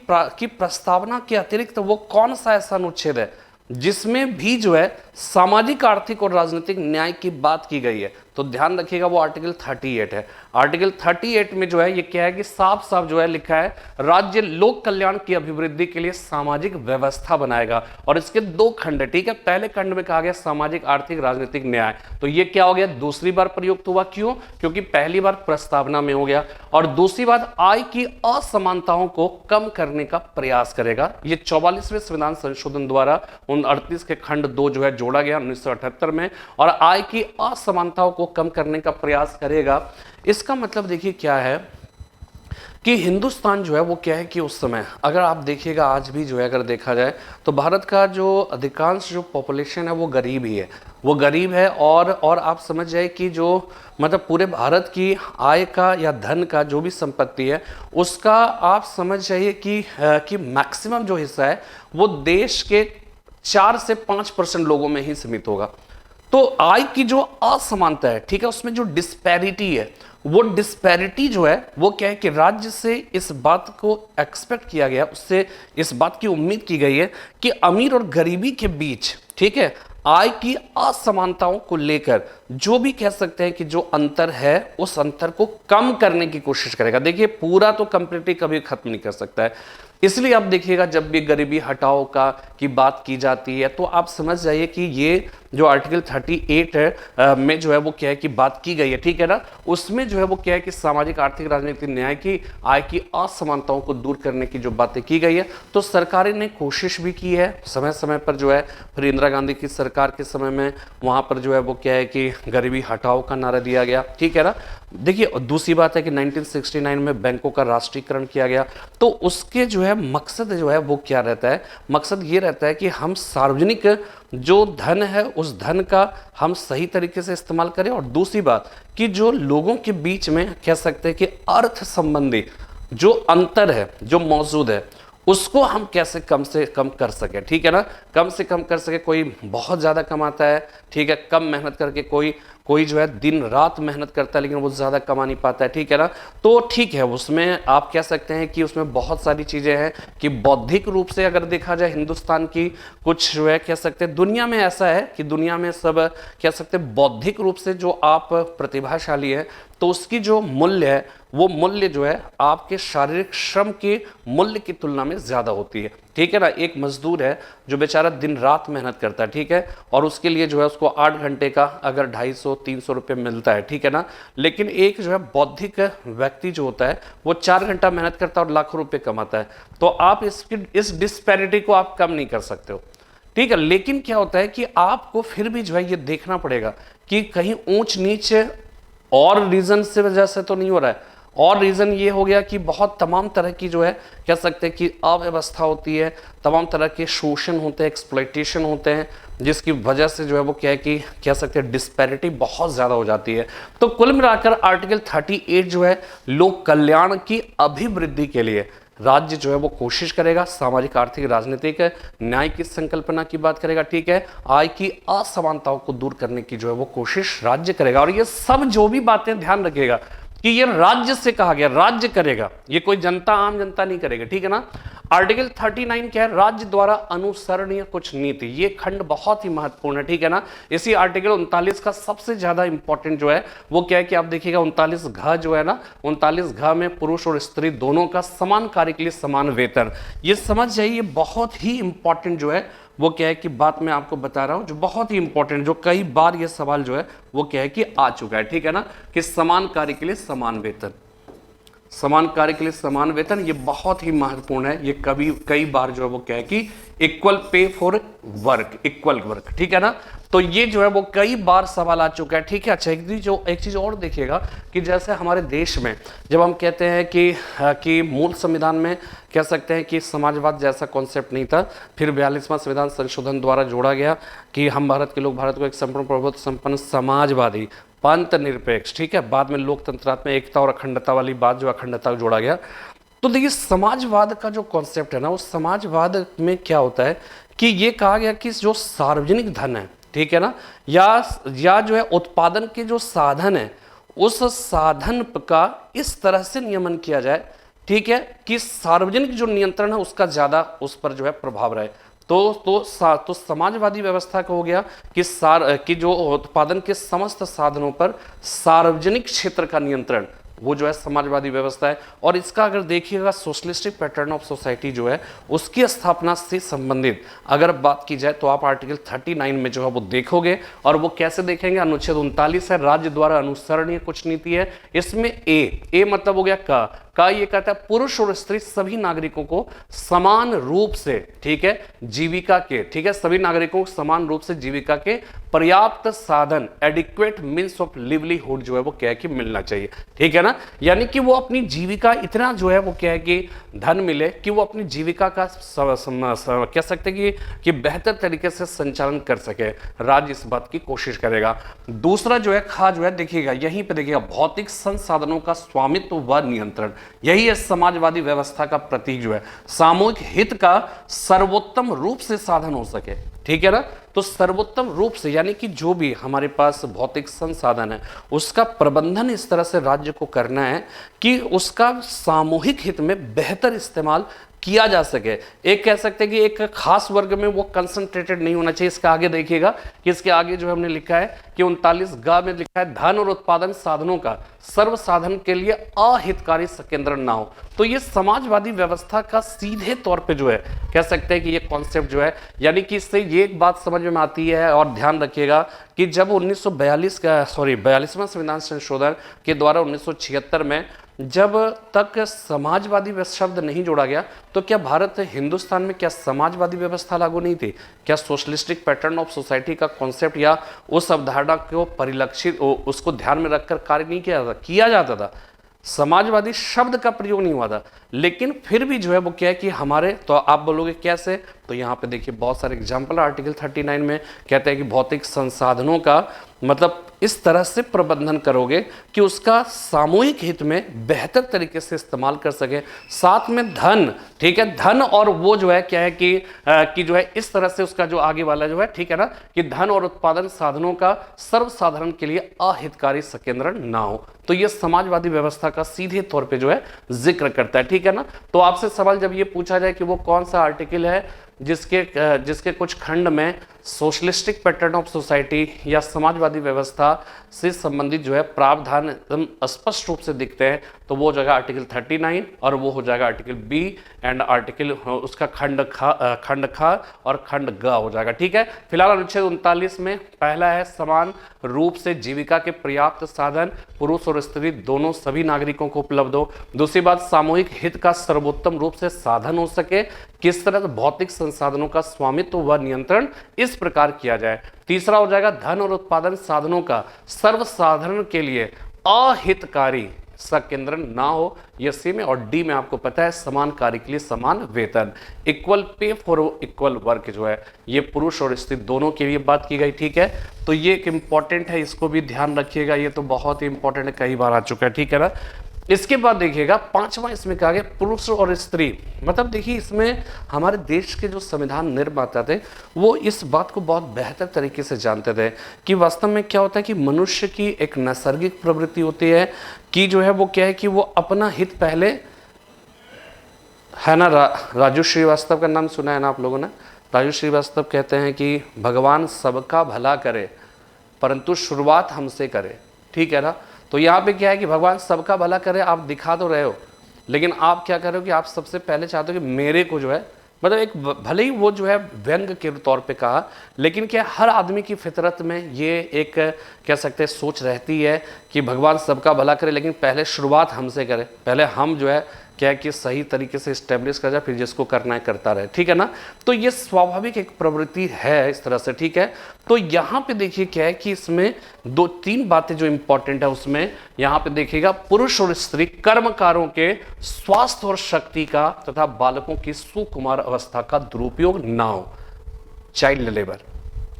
[SPEAKER 1] प्रस्तावना के अतिरिक्त वो कौन सा ऐसा अनुच्छेद है जिसमें भी जो है सामाजिक आर्थिक और राजनीतिक न्याय की बात की गई है, तो ध्यान रखिएगा वो आर्टिकल 38 है। आर्टिकल 38 में जो है ये क्या है कि साफ साफ जो है लिखा है राज्य लोक कल्याण की अभिवृद्धि के लिए सामाजिक व्यवस्था बनाएगा, और इसके दो खंड है, ठीक है। पहले खंड में कहा गया सामाजिक आर्थिक राजनीतिक न्याय, तो ये क्या हो गया, दूसरी बार प्रयुक्त हुआ, क्यों, क्योंकि पहली बार प्रस्तावना में हो गया, और दूसरी बात आय की असमानताओं को कम करने का प्रयास करेगा। ये 44वें संविधान संशोधन द्वारा 38 के खंड 2 जो है जोड़ा गया 1978 में, और आय की असमानताओं को कम करने का प्रयास करेगा। इसका मतलब देखिए क्या है कि हिंदुस्तान जो है वो क्या है कि उस समय अगर आप देखिएगा, आज भी जो है अगर देखा जाए तो भारत का जो अधिकांश जो पॉपुलेशन है वो गरीब ही है, वो गरीब है। और आप समझ जाए कि जो मतलब पूरे भारत की आय का या धन का जो भी संपत्ति है उसका आप समझ जाइए कि मैक्सिमम जो हिस्सा है वो देश के 4 से 5% लोगों में ही सीमित होगा। तो आय की जो असमानता है, ठीक है, उसमें जो डिस्पैरिटी है, वो डिस्पैरिटी जो है वो क्या है कि राज्य से इस बात को एक्सपेक्ट किया गया, उससे इस बात की उम्मीद की गई है कि अमीर और गरीबी के बीच, ठीक है, आय की असमानताओं को लेकर जो भी कह सकते हैं कि जो अंतर है उस अंतर को कम करने की कोशिश करेगा। देखिए पूरा तो कंप्लीटली कभी खत्म नहीं कर सकता है, इसलिए आप देखिएगा जब भी गरीबी हटाओ का की बात की जाती है तो आप समझ जाइए कि ये जो आर्टिकल 38 है में जो है वो क्या है कि बात की गई है, ठीक है ना, उसमें जो है वो क्या है कि सामाजिक आर्थिक राजनीतिक न्याय की आय की असमानताओं को दूर करने की जो बातें की गई है। तो सरकारें ने कोशिश भी की है समय समय पर जो है, फिर इंदिरा गांधी की सरकार के समय में वहां पर जो है वो क्या है कि गरीबी हटाओ का नारा दिया गया, ठीक है ना। देखिए दूसरी बात है कि 1969 में बैंकों का राष्ट्रीयकरण किया गया, तो उसके जो है मकसद जो है वो क्या रहता है, मकसद ये रहता है कि हम सार्वजनिक जो धन है उस धन का हम सही तरीके से इस्तेमाल करें, और दूसरी बात कि जो लोगों के बीच में कह सकते हैं कि अर्थ संबंधी जो अंतर है जो मौजूद है उसको हम कैसे कम से कम कर सके, ठीक है ना, कम से कम कर सके। कोई बहुत ज़्यादा कमाता है, ठीक है, कम मेहनत करके, कोई जो है दिन रात मेहनत करता है लेकिन वो ज़्यादा कमा नहीं पाता है, ठीक है ना, तो ठीक है उसमें आप कह सकते हैं कि उसमें बहुत सारी चीज़ें हैं कि बौद्धिक रूप से अगर देखा जाए हिंदुस्तान की कुछ जो है कह सकते हैं, दुनिया में ऐसा है कि दुनिया में सब कह सकते हैं बौद्धिक रूप से जो आप प्रतिभाशाली है तो उसकी जो मूल्य है वो मूल्य जो है आपके शारीरिक श्रम के मूल्य की तुलना में ज़्यादा होती है, ठीक है ना। एक मजदूर है जो बेचारा दिन रात मेहनत करता है, ठीक है, और उसके लिए जो है उसको 8 घंटे का अगर 250-300 रुपये मिलता है, ठीक है ना, लेकिन एक जो है बौद्धिक व्यक्ति जो होता है वो 4 घंटा मेहनत करता है और लाखों रुपये कमाता है। तो आप इस डिस्पैरिटी को आप कम नहीं कर सकते हो, ठीक है। लेकिन क्या होता है कि आपको फिर भी जो है ये देखना पड़ेगा कि कहीं ऊंच नीच और रीजन से वजह से तो नहीं हो रहा है, और रीज़न ये हो गया कि बहुत तमाम तरह की जो है कह सकते हैं कि अव्यवस्था होती है, तमाम तरह के शोषण होते हैं, एक्सप्लॉयटेशन होते हैं, जिसकी वजह से जो है वो क्या है कि कह सकते हैं डिस्पैरिटी बहुत ज़्यादा हो जाती है। तो कुल मिलाकर आर्टिकल 38 जो है लोक कल्याण की अभिवृद्धि के लिए राज्य जो है वो कोशिश करेगा, सामाजिक आर्थिक राजनीतिक न्याय की संकल्पना की बात करेगा, ठीक है, आय की असमानताओं को दूर करने की जो है वो कोशिश राज्य करेगा। और ये सब जो भी बातें ध्यान रखिएगा कि ये राज्य से कहा गया, राज्य करेगा, ये कोई जनता आम जनता नहीं करेगा, ठीक है ना। आर्टिकल 39 क्या है, राज्य द्वारा अनुसरणीय कुछ नीति, ये खंड बहुत ही महत्वपूर्ण है, ठीक है ना। इसी आर्टिकल 39 का सबसे ज्यादा इंपॉर्टेंट जो है वो क्या है कि आप देखिएगा 39 घ जो है ना, 39 घ में पुरुष और स्त्री दोनों का समान कार्य के लिए समान वेतन, ये समझ जाइए बहुत ही इंपॉर्टेंट जो है वो क्या है कि बात मैं आपको बता रहा हूं जो बहुत ही इंपॉर्टेंट, जो कई बार ये सवाल जो है वो क्या है कि आ चुका है, ठीक है ना, कि समान कार्य के लिए समान वेतन, समान कार्य के लिए समान वेतन, ये बहुत ही महत्वपूर्ण है। ये कई बार जो है वो क्या है कि equal pay for work, equal work, ठीक है ना। तो ये जो है वो कई बार सवाल आ चुका है, ठीक है। अच्छा एक चीज और देखिएगा कि जैसे हमारे देश में जब हम कहते हैं कि मूल संविधान में कह सकते हैं कि समाजवाद जैसा कॉन्सेप्ट नहीं था, फिर 42वां संविधान संशोधन द्वारा जोड़ा गया कि हम भारत के लोग भारत को एक संपूर्ण प्रभुत्व संपन्न समाजवादी पंथ निरपेक्ष, ठीक है, बाद में लोकतंत्रात्मक एकता और अखंडता वाली बात जो अखंडता को जोड़ा गया। तो देखिए समाजवाद का जो कॉन्सेप्ट है ना, उस समाजवाद में क्या होता है कि ये कहा गया कि जो सार्वजनिक धन है, ठीक है ना, या जो है उत्पादन के जो साधन है उस साधन का इस तरह से नियमन किया जाए, ठीक है, कि सार्वजनिक जो नियंत्रण है उसका ज्यादा उस पर जो है प्रभाव रहे। तो समाजवादी व्यवस्था का हो गया कि जो उत्पादन के समस्त साधनों पर सार्वजनिक क्षेत्र का नियंत्रण, वो जो है समाजवादी व्यवस्था है। और इसका अगर देखिएगा सोशलिस्टिक पैटर्न ऑफ सोसाइटी जो है उसकी स्थापना से संबंधित अगर बात की जाए तो आप आर्टिकल 39 में जो है वो देखोगे, और वो कैसे देखेंगे, अनुच्छेद 39 है, राज्य द्वारा अनुसरणीय कुछ नीति है, इसमें ए मतलब हो गया का ये कहता है पुरुष और स्त्री सभी नागरिकों को समान रूप से, ठीक है, जीविका के, ठीक है, सभी नागरिकों को समान रूप से जीविका के पर्याप्त साधन, एडिक्वेट मीन्स ऑफ लिवलीहुड जो है वो क्या है कि मिलना चाहिए, ठीक है ना। यानी कि वो अपनी जीविका इतना जो है वो क्या है कि धन मिले कि वो अपनी जीविका का कह सकते हैं कि बेहतर तरीके से संचालन कर सके। राज्य इस बात की कोशिश करेगा। दूसरा जो है खा जो है देखिएगा, यहीं पे देखिएगा भौतिक संसाधनों का स्वामित्व व नियंत्रण, यही है समाजवादी व्यवस्था का प्रतीक जो है। सामूहिक हित का सर्वोत्तम रूप से साधन हो सके, ठीक है ना। तो सर्वोत्तम रूप से यानी कि जो भी हमारे पास भौतिक संसाधन है उसका प्रबंधन इस तरह से राज्य को करना है कि उसका सामूहिक हित में बेहतर इस्तेमाल किया जा सके। एक कह सकते हैं कि एक खास वर्ग में वो कंसंट्रेटेड नहीं होना चाहिए। इसका आगे देखिएगा कि इसके आगे जो हमने लिखा है कि 39 ग में लिखा है धन और उत्पादन साधनों का सर्व साधन के लिए अहितकारी संकेंद्रण ना हो। तो ये समाजवादी व्यवस्था का सीधे तौर पे जो है कह सकते हैं कि ये कॉन्सेप्ट जो है, यानी कि इससे ये एक बात समझ में आती है और ध्यान रखिएगा कि जब 42वां संविधान संशोधन के द्वारा 1976 में जब तक समाजवादी शब्द नहीं जोड़ा गया तो क्या भारत हिंदुस्तान में क्या समाजवादी व्यवस्था लागू नहीं थी? क्या सोशलिस्टिक पैटर्न ऑफ सोसाइटी का कॉन्सेप्ट या उस अवधारणा को परिलक्षित उसको ध्यान में रखकर कार्य नहीं किया जाता था? समाजवादी शब्द का प्रयोग नहीं हुआ था, लेकिन फिर भी जो है वो क्या है कि हमारे, तो आप बोलोगे कैसे, तो यहाँ पे देखिए बहुत सारे एग्जाम्पल आर्टिकल 39 में कहते हैं कि भौतिक संसाधनों का मतलब इस तरह से प्रबंधन करोगे कि उसका सामूहिक हित में बेहतर तरीके से इस्तेमाल कर सके। साथ में धन, ठीक है, धन और वो जो है क्या है कि जो है इस तरह से उसका जो आगे वाला जो है, ठीक है ना, कि धन और उत्पादन साधनों का सर्वसाधारण के लिए अहितकारी संकेंद्रण ना हो। तो ये समाजवादी व्यवस्था का सीधे तौर पे जो है जिक्र करता है, ठीक है ना। तो आपसे सवाल जब ये पूछा जाए कि वो कौन सा आर्टिकल है जिसके कुछ खंड में सोशलिस्टिक पैटर्न ऑफ सोसाइटी या समाजवादी व्यवस्था से संबंधित जो है प्रावधान एकदम स्पष्ट रूप से दिखते हैं, तो वो जगह आर्टिकल 39 और वो हो जाएगा आर्टिकल बी एंड आर्टिकल उसका खंड खा और खंड ग हो जाएगा, ठीक है। फिलहाल अनुच्छेद 39 में पहला है समान रूप से जीविका के पर्याप्त साधन पुरुष और स्त्री दोनों सभी नागरिकों को उपलब्ध हो। दूसरी बात, सामूहिक हित का सर्वोत्तम रूप से साधन हो सके। किस तरह से भौतिक संसाधनों का स्वामित्व व नियंत्रण इस प्रकार किया जाए। तीसरा हो जाएगा धन और उत्पादन साधनों का सर्वसाधारण के लिए अहितकारी संकेंद्रण ना हो। यह सी में, और डी में आपको पता है समान कार्य के लिए समान वेतन, equal pay for equal work जो है ये पुरुष और स्त्री दोनों के लिए बात की गई, ठीक है। तो ये एक इंपॉर्टेंट है, इसको भी ध्यान रखिएगा, ये तो बहुत ही इंपॉर्टेंट है, कई बार आ चुका है, ठीक है ना। इसके बाद देखिएगा पांचवा इसमें कहा गया पुरुष और स्त्री, मतलब देखिए इसमें हमारे देश के जो संविधान निर्माता थे वो इस बात को बहुत बेहतर तरीके से जानते थे कि वास्तव में क्या होता है कि मनुष्य की एक नैसर्गिक प्रवृत्ति होती है कि जो है वो क्या है कि वो अपना हित पहले, है ना। राजू श्रीवास्तव का नाम सुना है ना आप लोगों ने? राजू श्रीवास्तव कहते हैं कि भगवान सबका भला करे परंतु शुरुआत हमसे करे, ठीक है ना। तो यहाँ पे क्या है कि भगवान सबका भला करे, आप दिखा तो रहे हो, लेकिन आप क्या कर रहे हो कि आप सबसे पहले चाहते हो कि मेरे को जो है, मतलब एक भले ही वो जो है व्यंग के तौर पे कहा, लेकिन क्या हर आदमी की फितरत में ये एक कह सकते हैं सोच रहती है कि भगवान सबका भला करे लेकिन पहले शुरुआत हमसे करे, पहले हम जो है क्या है कि सही तरीके से इस्टेब्लिश कर जाए, फिर जिसको करना है करता रहे, ठीक है ना। तो ये स्वाभाविक एक प्रवृत्ति है इस तरह से, ठीक है। तो यहाँ पे देखिए क्या है कि इसमें 2-3 बातें जो इंपॉर्टेंट है उसमें यहाँ पे देखिएगा पुरुष और स्त्री कर्मकारों के स्वास्थ्य और शक्ति का तथा बालकों की सुकुमार अवस्था का दुरुपयोग ना हो, चाइल्ड लेबर,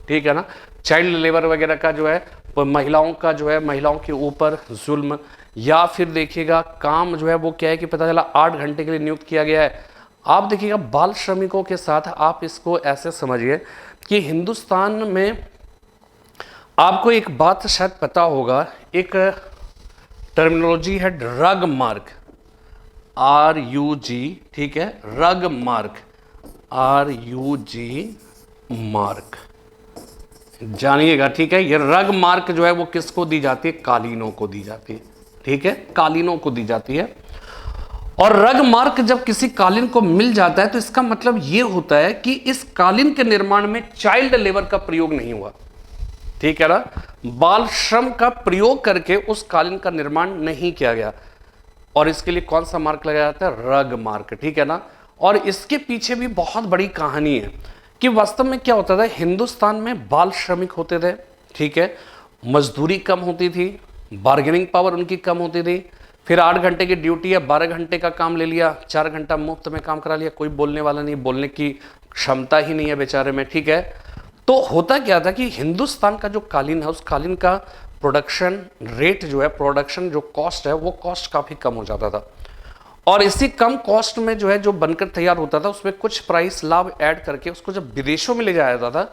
[SPEAKER 1] ठीक है ना। चाइल्ड लेबर वगैरह का जो है महिलाओं का जो है महिलाओं के ऊपर जुल्म, या फिर देखिएगा काम जो है वो क्या है कि पता चला 8 घंटे के लिए नियुक्त किया गया है। आप देखिएगा बाल श्रमिकों के साथ आप इसको ऐसे समझिए कि हिंदुस्तान में आपको एक बात शायद पता होगा, एक टर्मिनोलॉजी है ड्रग मार्क, RUG, ठीक है, रग मार्क, RUG मार्क, जानिएगा, ठीक है। ये रग मार्क जो है वो किसको दी जाती है? कालीनों को दी जाती है, ठीक है, कालीनों को दी जाती है। और रग मार्क जब किसी कालीन को मिल जाता है तो इसका मतलब ये होता है कि इस कालीन के निर्माण में चाइल्ड लेबर का प्रयोग नहीं हुआ, ठीक है ना, बाल श्रम का प्रयोग करके उस कालीन का निर्माण नहीं किया गया। और इसके लिए कौन सा मार्क लगाया जाता है, रग मार्क, ठीक है ना। और इसके पीछे भी बहुत बड़ी कहानी है कि वास्तव में क्या होता था, हिंदुस्तान में बाल श्रमिक होते थे, ठीक है, मजदूरी कम होती थी, बार्गेनिंग पावर उनकी कम होती थी। फिर 8 घंटे की ड्यूटी है, 12 घंटे का काम ले लिया, 4 घंटा मुफ्त में काम करा लिया, कोई बोलने वाला नहीं, बोलने की क्षमता ही नहीं है बेचारे में, ठीक है। तो होता क्या था कि हिंदुस्तान का जो कालीन है, उस कालीन का प्रोडक्शन रेट जो है, प्रोडक्शन जो कॉस्ट है, वो कॉस्ट काफी कम हो जाता था। और इसी कम कॉस्ट में जो है, जो बनकर तैयार होता था, उसमें कुछ प्राइस लाभ ऐड करके उसको जब विदेशों में ले जाया जाता था,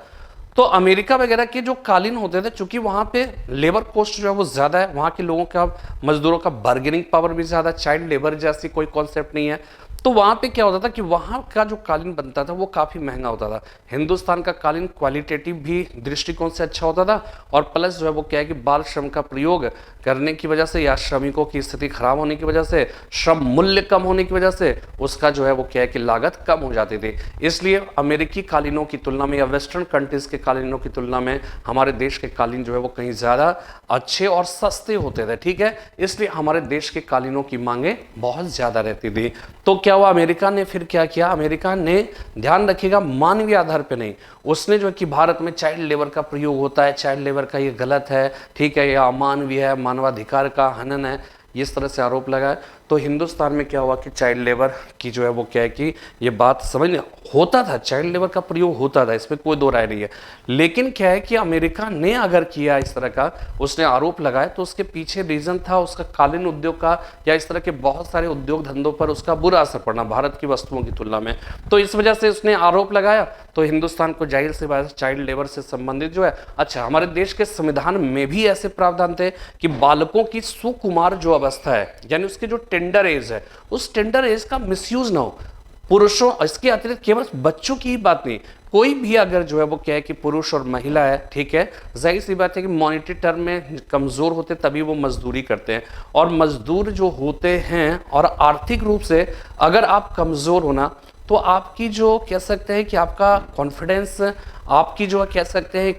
[SPEAKER 1] तो अमेरिका वगैरह के जो कालीन होते थे, चूंकि वहां पे लेबर कॉस्ट जो है वो ज्यादा है, वहां के लोगों का, मजदूरों का बार्गेनिंग पावर भी ज्यादा, चाइल्ड लेबर जैसी कोई कॉन्सेप्ट नहीं है, तो वहां पे क्या होता था कि वहां का जो कालीन बनता था वो काफी महंगा होता था। हिंदुस्तान का कालीन क्वालिटेटिव भी दृष्टिकोण से अच्छा होता था, और प्लस जो है वो क्या है कि बाल श्रम का प्रयोग करने की वजह से या श्रमिकों की स्थिति खराब होने की वजह से, श्रम मूल्य कम होने की वजह से उसका जो है वो क्या है कि लागत कम हो जाती थी। इसलिए अमेरिकी कालीनों की तुलना में या वेस्टर्न कंट्रीज के कालीनों की तुलना में हमारे देश के कालीन जो है वो कहीं ज्यादा अच्छे और सस्ते होते थे, ठीक है। इसलिए हमारे देश के कालीनों की मांगे बहुत ज्यादा रहती थी। तो क्या हुआ, अमेरिका ने फिर क्या किया, अमेरिका ने, ध्यान रखिएगा, मानवीय आधार पे नहीं, उसने जो कि भारत में चाइल्ड लेबर का प्रयोग होता है, चाइल्ड लेबर का ये गलत है, ठीक है, या अमानवीय है, मानवाधिकार का हनन है, इस तरह से आरोप लगाए। तो हिंदुस्तान में क्या हुआ कि चाइल्ड लेबर की जो है वो क्या है कि ये बात समझ होता था, चाइल्ड लेबर का प्रयोग होता था, इसमें कोई दो राय नहीं है। लेकिन क्या है कि अमेरिका ने अगर किया इस तरह का, उसने आरोप लगाया, तो उसके पीछे रीजन था उसका कालीन उद्योग का, या इस तरह के बहुत सारे उद्योग धंधों पर उसका बुरा असर पड़ना भारत की वस्तुओं की तुलना में। तो इस वजह से उसने आरोप लगाया, तो हिंदुस्तान को जाहिर सी बात है चाइल्ड लेबर से संबंधित जो है, अच्छा, हमारे देश के संविधान में भी ऐसे प्रावधान थे कि बालकों की सुकुमार जो अवस्था है, यानी उसकी जो टेंडर एज है, उस टेंडर एज का मिसयूज ना हो। पुरुषों, इसके अतिरिक्त केवल बच्चों की ही बात नहीं, कोई भी अगर जो है वो क्या है कि पुरुष और महिला है, ठीक है, जाहिर सी बात है कि मॉनिटरी टर्म में कमजोर होते तभी वो मजदूरी करते हैं, और मजदूर जो होते हैं, और आर्थिक रूप से अगर आप कमजोर होना, तो आपकी जो कह सकते हैं कि आपका कॉन्फिडेंस, आपकी जो कह सकते हैं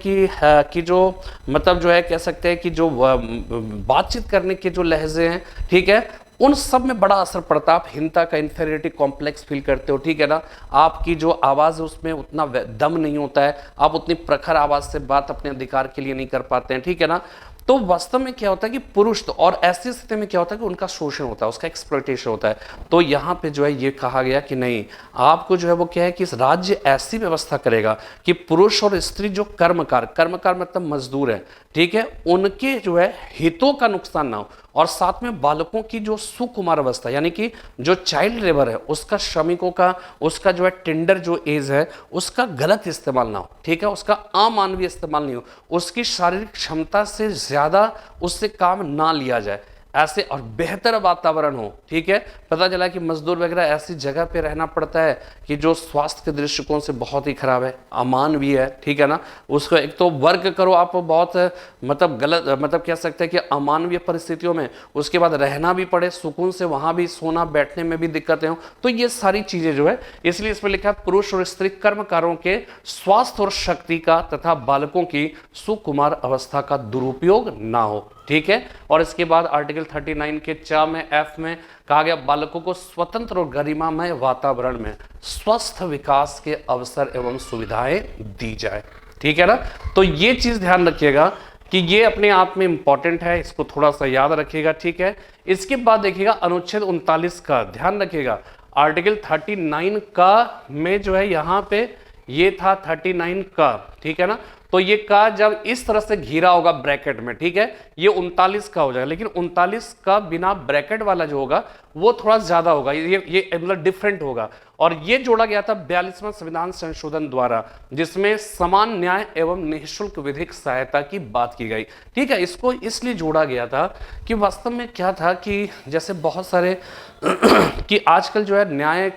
[SPEAKER 1] कि जो मतलब जो है कह सकते हैं कि जो बातचीत करने के जो लहजे हैं, ठीक है, उन सब में बड़ा असर पड़ता है। आप हीनता का, इंफीरियरिटी कॉम्प्लेक्स फील करते हो, ठीक है ना, आपकी जो आवाज़ है उसमें उतना दम नहीं होता है, आप उतनी प्रखर आवाज़ से बात अपने अधिकार के लिए नहीं कर पाते हैं, ठीक है ना। तो वास्तव में क्या होता है कि पुरुष तो, और ऐसी स्थिति में क्या होता है कि उनका शोषण होता है, उसका एक्सप्लॉयटेशन होता है। तो यहाँ पे जो है ये कहा गया कि नहीं, आपको जो है वो क्या है कि इस राज्य ऐसी व्यवस्था करेगा कि पुरुष और स्त्री जो कर्मकार मतलब मजदूर है, ठीक है, उनके जो है हितों का नुकसान ना हो, और साथ में बालकों की जो सुकुमार अवस्था, यानी कि जो चाइल्ड लेबर है उसका, श्रमिकों का, उसका जो है टेंडर जो एज है, उसका गलत इस्तेमाल ना हो, ठीक है, उसका अमानवीय इस्तेमाल नहीं हो, उसकी शारीरिक क्षमता से ज्यादा उससे काम ना लिया जाए, ऐसे, और बेहतर वातावरण हो, ठीक है। पता चला कि मजदूर वगैरह ऐसी जगह पे रहना पड़ता है कि जो स्वास्थ्य के दृष्टिकोण से बहुत ही खराब है, अमानवीय है, ठीक है ना। उसको एक तो वर्क करो आप बहुत मतलब गलत, मतलब कह सकते हैं कि अमानवीय परिस्थितियों में, उसके बाद रहना भी पड़े सुकून से, वहां भी सोना बैठने में भी दिक्कतें हो, तो ये सारी चीजें जो है, इसलिए इसमें लिखा है पुरुष और स्त्री कर्मकारों के स्वास्थ्य और शक्ति का तथा बालकों की सुकुमार अवस्था का दुरुपयोग ना हो, ठीक है। और इसके बाद आर्टिकल 39 के च में, एफ में कहा गया, बालकों को स्वतंत्र और गरिमामय वातावरण में स्वस्थ विकास के अवसर एवं सुविधाएं दी जाए, ठीक है ना। तो ये चीज ध्यान रखिएगा कि ये अपने आप में इंपॉर्टेंट है, इसको थोड़ा सा याद रखिएगा, ठीक है। इसके बाद देखिएगा अनुच्छेद 39 का, ध्यान रखिएगा, आर्टिकल 39 का में जो है यहां पे ये था 39 का, ठीक है ना। तो ये का जब इस तरह से घिरा होगा ब्रैकेट में, ठीक है, ये 39 का हो जाएगा, लेकिन 39 का बिना ब्रैकेट वाला जो होगा वो थोड़ा ज्यादा होगा, ये मतलब डिफरेंट होगा। और ये जोड़ा गया था 42वां संविधान संशोधन द्वारा, जिसमें समान न्याय एवं निःशुल्क विधिक सहायता की बात की गई, ठीक है। इसको इसलिए जोड़ा गया था कि वास्तव में क्या था कि जैसे बहुत सारे कि आजकल जो है न्याय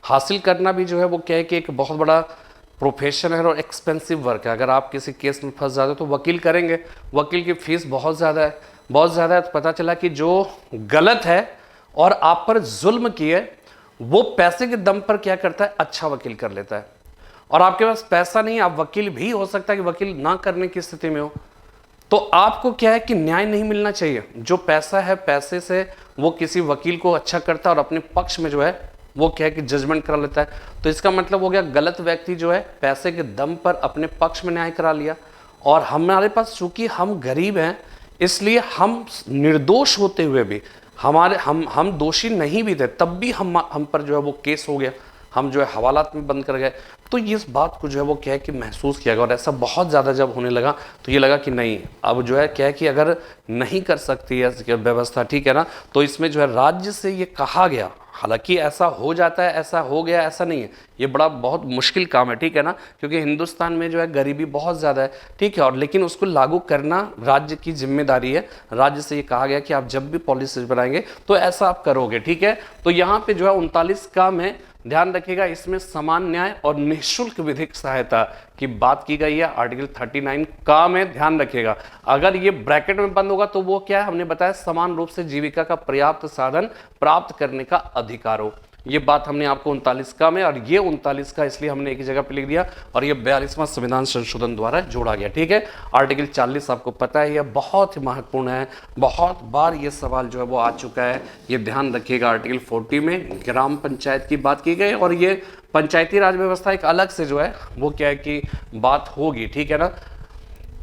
[SPEAKER 1] हासिल करना भी जो है वो क्या है कि एक बहुत बड़ा प्रोफेशन है और एक्सपेंसिव वर्क है। अगर आप किसी केस में फंस जाते हो तो वकील करेंगे, वकील की फीस बहुत ज़्यादा है, बहुत ज़्यादा है। तो पता चला कि जो गलत है और आप पर जुल्म किए, वो पैसे के दम पर क्या करता है, अच्छा वकील कर लेता है। और आपके पास पैसा नहीं, आप वकील भी हो सकता है कि वकील ना करने की स्थिति में हो, तो आपको क्या है कि न्याय नहीं मिलना चाहिए। जो पैसा है पैसे से वो किसी वकील को अच्छा करता है और अपने पक्ष में जो है वो क्या है कि जजमेंट करा लेता है। तो इसका मतलब हो गया गलत व्यक्ति जो है पैसे के दम पर अपने पक्ष में न्याय करा लिया, और हमारे पास चूंकि हम गरीब हैं इसलिए हम निर्दोष होते हुए भी हम दोषी नहीं भी थे तब भी हम पर जो है वो केस हो गया, हम जो है हवालात में बंद कर गए। तो इस बात को जो है वो क्या है कि महसूस किया गया, और ऐसा बहुत ज़्यादा जब होने लगा तो ये लगा कि नहीं, अब जो है क्या है कि अगर नहीं कर सकती है व्यवस्था, ठीक है ना, तो इसमें जो है राज्य से ये कहा गया, हालांकि ऐसा हो जाता है, ऐसा हो गया, ऐसा नहीं है, ये बड़ा बहुत मुश्किल काम है, ठीक है ना, क्योंकि हिंदुस्तान में जो है गरीबी बहुत ज़्यादा है, ठीक है, और लेकिन उसको लागू करना राज्य की जिम्मेदारी है। राज्य से ये कहा गया कि आप जब भी पॉलिसी बनाएंगे तो ऐसा आप करोगे, ठीक है। तो यहाँ पे जो है 39 का में ध्यान रखिएगा, इसमें समान न्याय और निःशुल्क विधिक सहायता की बात की गई है। आर्टिकल 39 का में ध्यान रखिएगा, अगर ये ब्रैकेट में बंद होगा तो वो क्या है, हमने बताया समान रूप से जीविका का पर्याप्त साधन प्राप्त करने का अधिकार हो। ये बात हमने आपको 39 का में, और ये 39 का इसलिए हमने एक ही जगह पे लिख दिया, और ये 42वां संविधान संशोधन द्वारा जोड़ा गया, ठीक है। आर्टिकल 40 आपको पता है, यह बहुत ही महत्वपूर्ण है, बहुत बार ये सवाल जो है वो आ चुका है, ये ध्यान रखिएगा। आर्टिकल 40 में ग्राम पंचायत की बात की गई, और ये पंचायती राज व्यवस्था एक अलग से जो है वो क्या है कि बात होगी, ठीक है ना,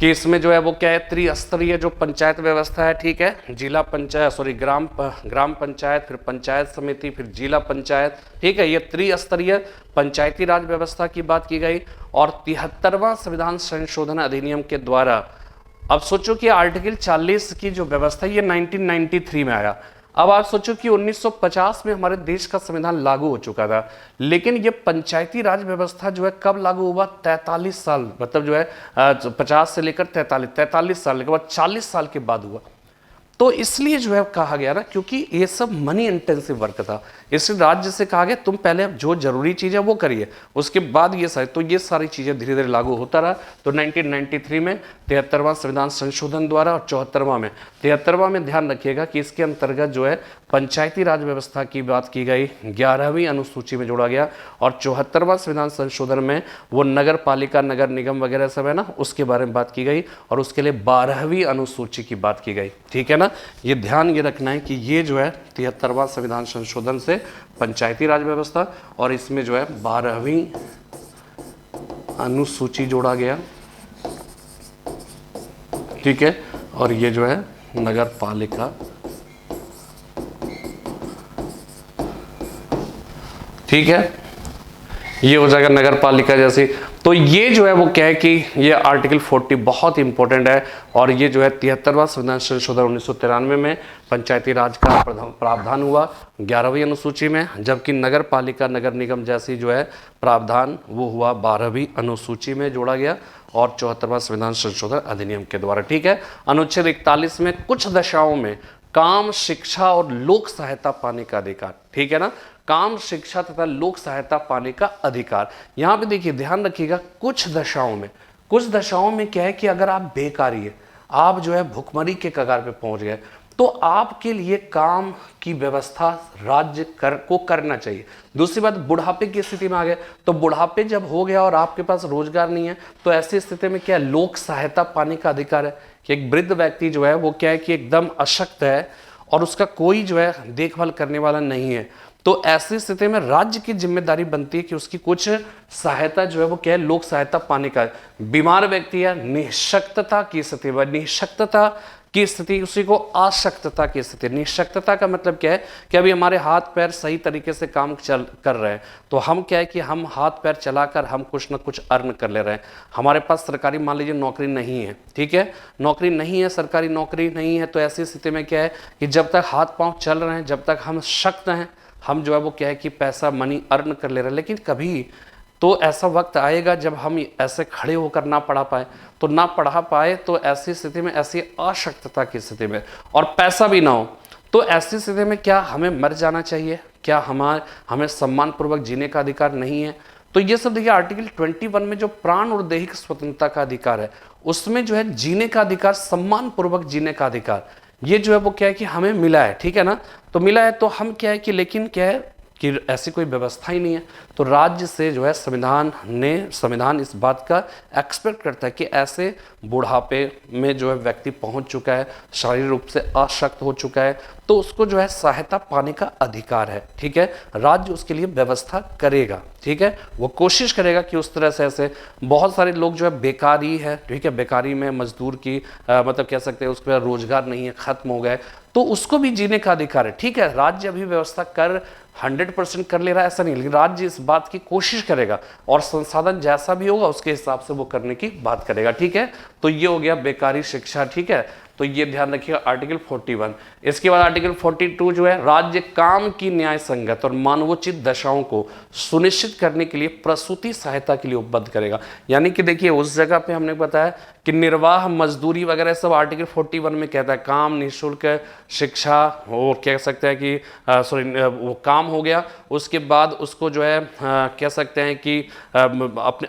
[SPEAKER 1] कि इसमें जो है वो क्या है त्रिस्तरीय जो पंचायत व्यवस्था है, ठीक है, जिला पंचायत ग्राम पंचायत, फिर पंचायत समिति, फिर जिला पंचायत, ठीक है, ये त्रिस्तरीय पंचायती राज व्यवस्था की बात की गई। और 73वां संविधान संशोधन अधिनियम के द्वारा, अब सोचो कि आर्टिकल 40 की जो व्यवस्था ये 1993 में आया। अब आप सोचो कि 1950 में हमारे देश का संविधान लागू हो चुका था, लेकिन ये पंचायती राज व्यवस्था जो है कब लागू हुआ, 43 साल, मतलब जो है 50 से लेकर 43 साल के बाद 40 साल के बाद हुआ। तो इसलिए जो है कहा गया ना, क्योंकि ये सब मनी इंटेंसिव वर्क था, इसलिए राज्य से कहा गया तुम पहले जो जरूरी चीज़ है वो करिए, उसके बाद ये सारी, तो ये सारी चीज़ें धीरे धीरे लागू होता रहा। तो 1993 में 73वां संविधान संशोधन द्वारा, और 73वां में ध्यान रखिएगा कि इसके अंतर्गत जो है पंचायती राज व्यवस्था की बात की गई, 11वीं अनुसूची में जोड़ा गया। और 74वां संविधान संशोधन में वो नगर पालिका, नगर निगम वगैरह सब है ना, उसके बारे में बात की गई, और उसके लिए 12वीं अनुसूची की बात की गई, ठीक है ना। ये ध्यान ये रखना है कि ये जो है 73वां संविधान संशोधन से पंचायती राज व्यवस्था, और इसमें जो है 12वीं अनुसूची जोड़ा गया, ठीक है, और ये जो है नगर पालिका, ठीक है, ये हो जाएगा नगर पालिका जैसी। तो ये जो है वो क्या है कि ये आर्टिकल 40 बहुत इंपॉर्टेंट है, और ये जो है 73वां संविधान संशोधन 1993 में पंचायती राज का प्रावधान हुआ 11वीं अनुसूची में, जबकि नगर पालिका, नगर निगम जैसी जो है प्रावधान वो हुआ 12वीं अनुसूची में जोड़ा गया, और 74वां संविधान संशोधन अधिनियम के द्वारा, ठीक है। अनुच्छेद 41 में कुछ दशाओं में काम, शिक्षा और लोक सहायता पाने का अधिकार, ठीक है ना, काम, शिक्षा तथा लोक सहायता पाने का अधिकार। यहां पे देखिए ध्यान रखिएगा, कुछ दशाओं में क्या है कि अगर आप बेकारी है, आप जो है भुखमरी के कगार पे पहुंच गए, तो आपके लिए काम की व्यवस्था राज्य को करना चाहिए। दूसरी बात, बुढ़ापे की स्थिति में आ गए, तो बुढ़ापे जब हो गया और आपके पास रोजगार नहीं है, तो ऐसी स्थिति में क्या लोक सहायता पाने का अधिकार है, कि एक वृद्ध व्यक्ति जो है वो क्या है कि एकदम अशक्त है और उसका कोई जो है देखभाल करने वाला नहीं है, तो ऐसी स्थिति में राज्य की जिम्मेदारी बनती है कि उसकी कुछ सहायता जो है वो क्या है लोक सहायता पाने का। बीमार व्यक्ति है, निःशक्तता की स्थिति, निःशक्तता की स्थिति, उसी को अशक्तता की स्थिति। निःशक्तता का मतलब क्या है कि अभी हमारे हाथ पैर सही तरीके से काम कर रहे हैं, तो हम क्या है कि हम हाथ पैर चलाकर हम कुछ ना कुछ अर्न कर ले रहे हैं। हमारे पास सरकारी मान लीजिए नौकरी नहीं है, ठीक है, नौकरी नहीं है, सरकारी नौकरी नहीं है, तो ऐसी स्थिति में क्या है कि जब तक हाथ पांव चल रहे हैं, जब तक हम शक्त हैं, हम जो है वो क्या है कि पैसा मनी अर्न कर ले रहे हैं, लेकिन कभी तो ऐसा वक्त आएगा जब हम ऐसे खड़े होकर ना पढ़ा पाए, तो ना पढ़ा पाए, तो ऐसी स्थिति में, ऐसी अशक्तता की स्थिति में, और पैसा भी ना हो, तो ऐसी स्थिति में क्या हमें मर जाना चाहिए, क्या हमें सम्मान पूर्वक जीने का अधिकार नहीं है। तो ये सब देखिए आर्टिकल 21 में जो प्राण और दैहिक स्वतंत्रता का अधिकार है, उसमें जो है जीने का अधिकार, सम्मान पूर्वक जीने का अधिकार, ये जो है वो क्या है कि हमें मिला है, ठीक है ना। तो मिला है तो हम क्या है कि, लेकिन क्या है कि ऐसी कोई व्यवस्था ही नहीं है। तो राज्य से जो है संविधान इस बात का एक्सपेक्ट करता है कि ऐसे बुढ़ापे में जो है व्यक्ति पहुंच चुका है, शारीरिक रूप से अशक्त हो चुका है, तो उसको जो है सहायता पाने का अधिकार है। ठीक है, राज्य उसके लिए व्यवस्था करेगा। ठीक है, वो कोशिश करेगा कि उस तरह से ऐसे बहुत सारे लोग जो है बेकारी है, ठीक है, बेकारी में मजदूर की मतलब कह सकते हैं उसके पास रोजगार नहीं है, खत्म हो गए, तो उसको भी जीने का अधिकार है। ठीक है, राज्य अभी व्यवस्था कर 100% कर ले रहा है ऐसा नहीं, लेकिन राज्य इस बात की कोशिश करेगा और संसाधन जैसा भी होगा उसके हिसाब से वो करने की बात करेगा। ठीक है, तो ये हो गया बेकारी शिक्षा। ठीक है, तो ये ध्यान रखिएगा आर्टिकल 41। इसके बाद आर्टिकल 42 जो है, राज्य काम की न्याय संगत और मानवोचित दशाओं को सुनिश्चित करने के लिए प्रसूति सहायता के लिए उपबद्ध करेगा। यानी कि देखिए उस जगह पे हमने बताया कि निर्वाह मजदूरी वगैरह सब आर्टिकल 41 में कहता है, काम, निःशुल्क शिक्षा, और कह सकते हैं कि वो काम हो गया, उसके बाद उसको जो है कह सकते हैं कि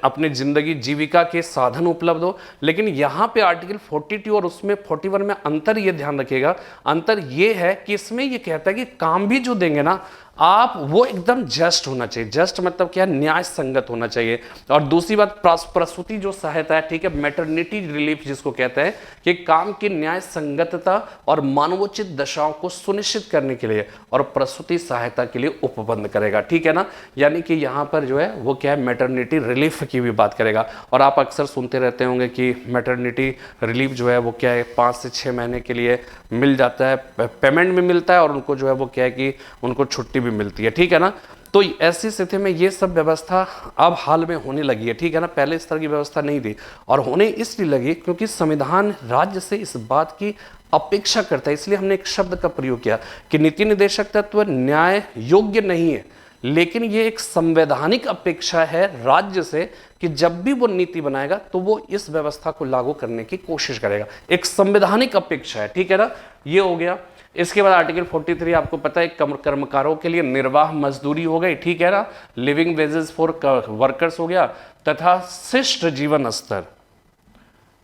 [SPEAKER 1] अपने जिंदगी जीविका के साधन उपलब्ध हो। लेकिन यहाँ पे आर्टिकल 42 और उसमें 41 में अंतर ये ध्यान रखिएगा, अंतर ये है कि इसमें ये कहता है कि काम भी जो देंगे ना आप, वो एकदम जस्ट होना चाहिए। जस्ट मतलब क्या, न्याय संगत होना चाहिए। और दूसरी बात, प्रसूति जो सहायता है, ठीक है, मैटरनिटी रिलीफ जिसको कहते हैं, कि काम की न्याय संगतता और मानवोचित दशाओं को सुनिश्चित करने के लिए और प्रसूति सहायता के लिए उपबंध करेगा। ठीक है ना, यानी कि यहाँ पर जो है वो क्या है, मैटरनिटी रिलीफ की भी बात करेगा। और आप अक्सर सुनते रहते होंगे कि मैटरनिटी रिलीफ जो है वो क्या है, 5 से 6 महीने के लिए मिल जाता है, पेमेंट भी मिलता है और उनको जो है वो क्या है कि उनको छुट्टी भी मिलती है। ठीक है ना, तो ऐसी स्थिति में ये सब व्यवस्था अब हाल में होने लगी है। ठीक है ना, पहले इस तरह की व्यवस्था नहीं थी और होने इसलिए लगी क्योंकि संविधान राज्य से इस बात की अपेक्षा करता है। इसलिए हमने एक शब्द का प्रयोग किया कि नीति निदेशक तत्व न्याय योग्य नहीं है, लेकिन ये एक संवैधानिक अपेक्षा है राज्य से कि जब भी वो नीति बनाएगा तो वो इस व्यवस्था को लागू करने की कोशिश करेगा। एक संवैधानिक अपेक्षा है। ठीक है ना, ये हो गया। इसके बाद आर्टिकल 43 आपको पता है कर्मकारों के लिए निर्वाह मजदूरी हो गई। ठीक है ना, लिविंग वेजेस फॉर वर्कर्स हो गया, तथा शिष्ट जीवन स्तर।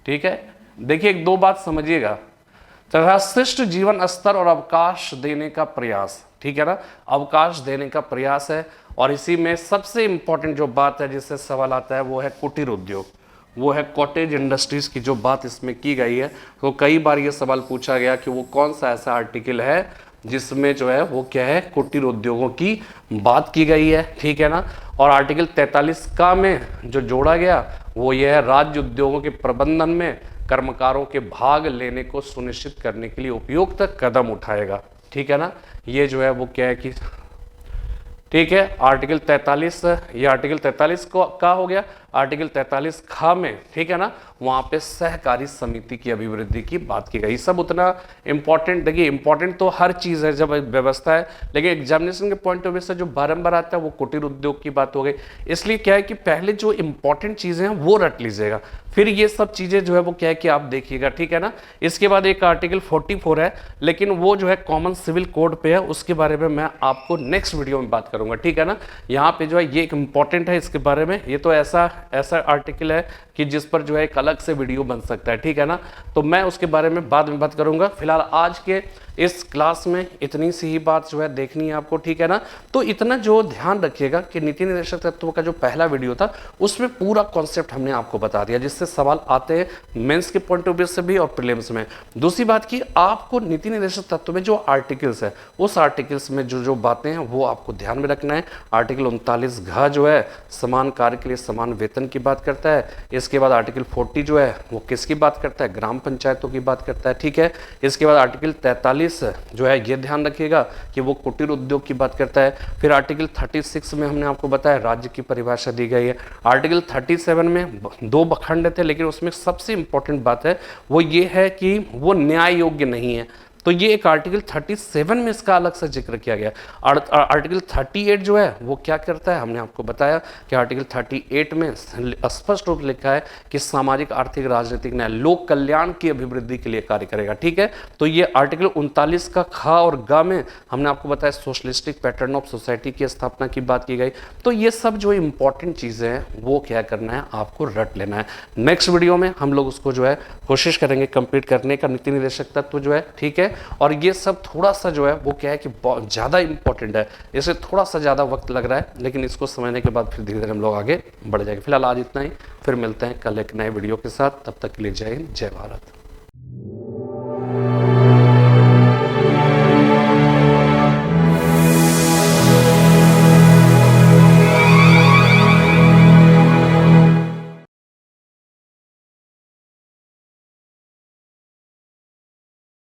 [SPEAKER 1] ठीक है, देखिए एक दो बात समझिएगा, तथा शिष्ट जीवन स्तर और अवकाश देने का प्रयास। ठीक है ना, अवकाश देने का प्रयास है। और इसी में सबसे इंपॉर्टेंट जो बात है जिससे सवाल आता है वो है कुटीर उद्योग, वो है कॉटेज इंडस्ट्रीज की जो बात इसमें की गई है। तो कई बार ये सवाल पूछा गया कि वो कौन सा ऐसा आर्टिकल है जिसमें जो है वो क्या है, कुटीर उद्योगों की बात की गई है। ठीक है ना, और आर्टिकल 43 का में जो जोड़ा गया वो ये है, राज्य उद्योगों के प्रबंधन में कर्मकारों के भाग लेने को सुनिश्चित करने के लिए उपयुक्त कदम उठाएगा। ठीक है ना, ये जो है वो क्या है कि ठीक है, आर्टिकल 43, ये आर्टिकल 43 का हो गया। आर्टिकल 43 खा में, ठीक है ना, वहां पे सहकारी समिति की अभिवृद्धि की बात की गई। सब उतना इंपॉर्टेंट, देखिए इंपॉर्टेंट तो हर चीज है जब व्यवस्था है, लेकिन एग्जामिनेशन के पॉइंट ऑफ व्यू से जो बारंबार आता है वो कुटीर उद्योग की बात हो गई। इसलिए क्या है कि पहले जो इंपॉर्टेंट चीजें हैं वो रट लीजिएगा, फिर ये सब चीजें जो है वो क्या है कि आप देखिएगा। ठीक है ना, इसके बाद एक आर्टिकल 44 है, लेकिन वो जो है कॉमन सिविल कोड पे है, उसके बारे में मैं आपको नेक्स्ट वीडियो में बात करूंगा। ठीक है ना, यहाँ पे जो है ये एक इंपॉर्टेंट है इसके बारे में, ये तो ऐसा आर्टिकल है कि जिस पर जो है एक अलग से वीडियो बन सकता है। ठीक है ना, तो मैं उसके बारे में बाद में बात करूंगा। फिलहाल आज के इस क्लास में इतनी सी ही बात जो है देखनी है आपको। ठीक है ना, तो इतना जो ध्यान रखिएगा कि नीति निर्देशक तत्वों का जो पहला वीडियो था उसमें पूरा कॉन्सेप्ट हमने आपको बता दिया, जिससे सवाल आते हैं मेंस के पॉइंट ऑफ व्यू से भी और प्रीलिम्स में। दूसरी बात की आपको नीति निर्देशक तत्व में जो आर्टिकल्स है उस आर्टिकल्स में जो बातें हैं वो आपको ध्यान में रखना है। आर्टिकल 39 घ जो है समान कार्य के लिए समान वेतन की बात करता है। इसके बाद आर्टिकल 40 जो है वो किसकी बात करता है, ग्राम पंचायतों की बात करता है। ठीक है, इसके बाद आर्टिकल 43 जो है ये ध्यान रखिएगा कि वो कुटीर उद्योग की बात करता है। फिर आर्टिकल 36 में हमने आपको बताया राज्य की परिभाषा दी गई है। आर्टिकल 37 में 2 खंड थे, लेकिन उसमें सबसे इंपॉर्टेंट बात है वो ये है कि वो न्याय योग्य नहीं है, तो ये एक आर्टिकल 37 में इसका अलग से जिक्र किया गया। आर्टिकल 38 जो है वो क्या करता है, हमने आपको बताया कि आर्टिकल 38 में स्पष्ट रूप से लिखा है कि सामाजिक, आर्थिक, राजनीतिक न्याय, लोक कल्याण की अभिवृद्धि के लिए कार्य करेगा। ठीक है, तो ये आर्टिकल 39 का ख और ग में हमने आपको बताया सोशलिस्टिक पैटर्न ऑफ सोसाइटी की स्थापना की बात की गई। तो ये सब जो इंपॉर्टेंट चीजें हैं वो क्या करना है, आपको रट लेना है। नेक्स्ट वीडियो में हम लोग उसको जो है कोशिश करेंगे कंप्लीट करने का, नीति निर्देशक तत्व जो है। ठीक है, और ये सब थोड़ा सा जो है वो क्या है कि बहुत ज़्यादा इंपॉर्टेंट है, इसे थोड़ा सा ज़्यादा वक्त लग रहा है, लेकिन इसको समझने के बाद फिर धीरे धीरे हम लोग आगे बढ़ जाएंगे। फिलहाल आज इतना ही, फिर मिलते हैं कल एक नए वीडियो के साथ। तब तक के लिए जय हिंद, जय भारत।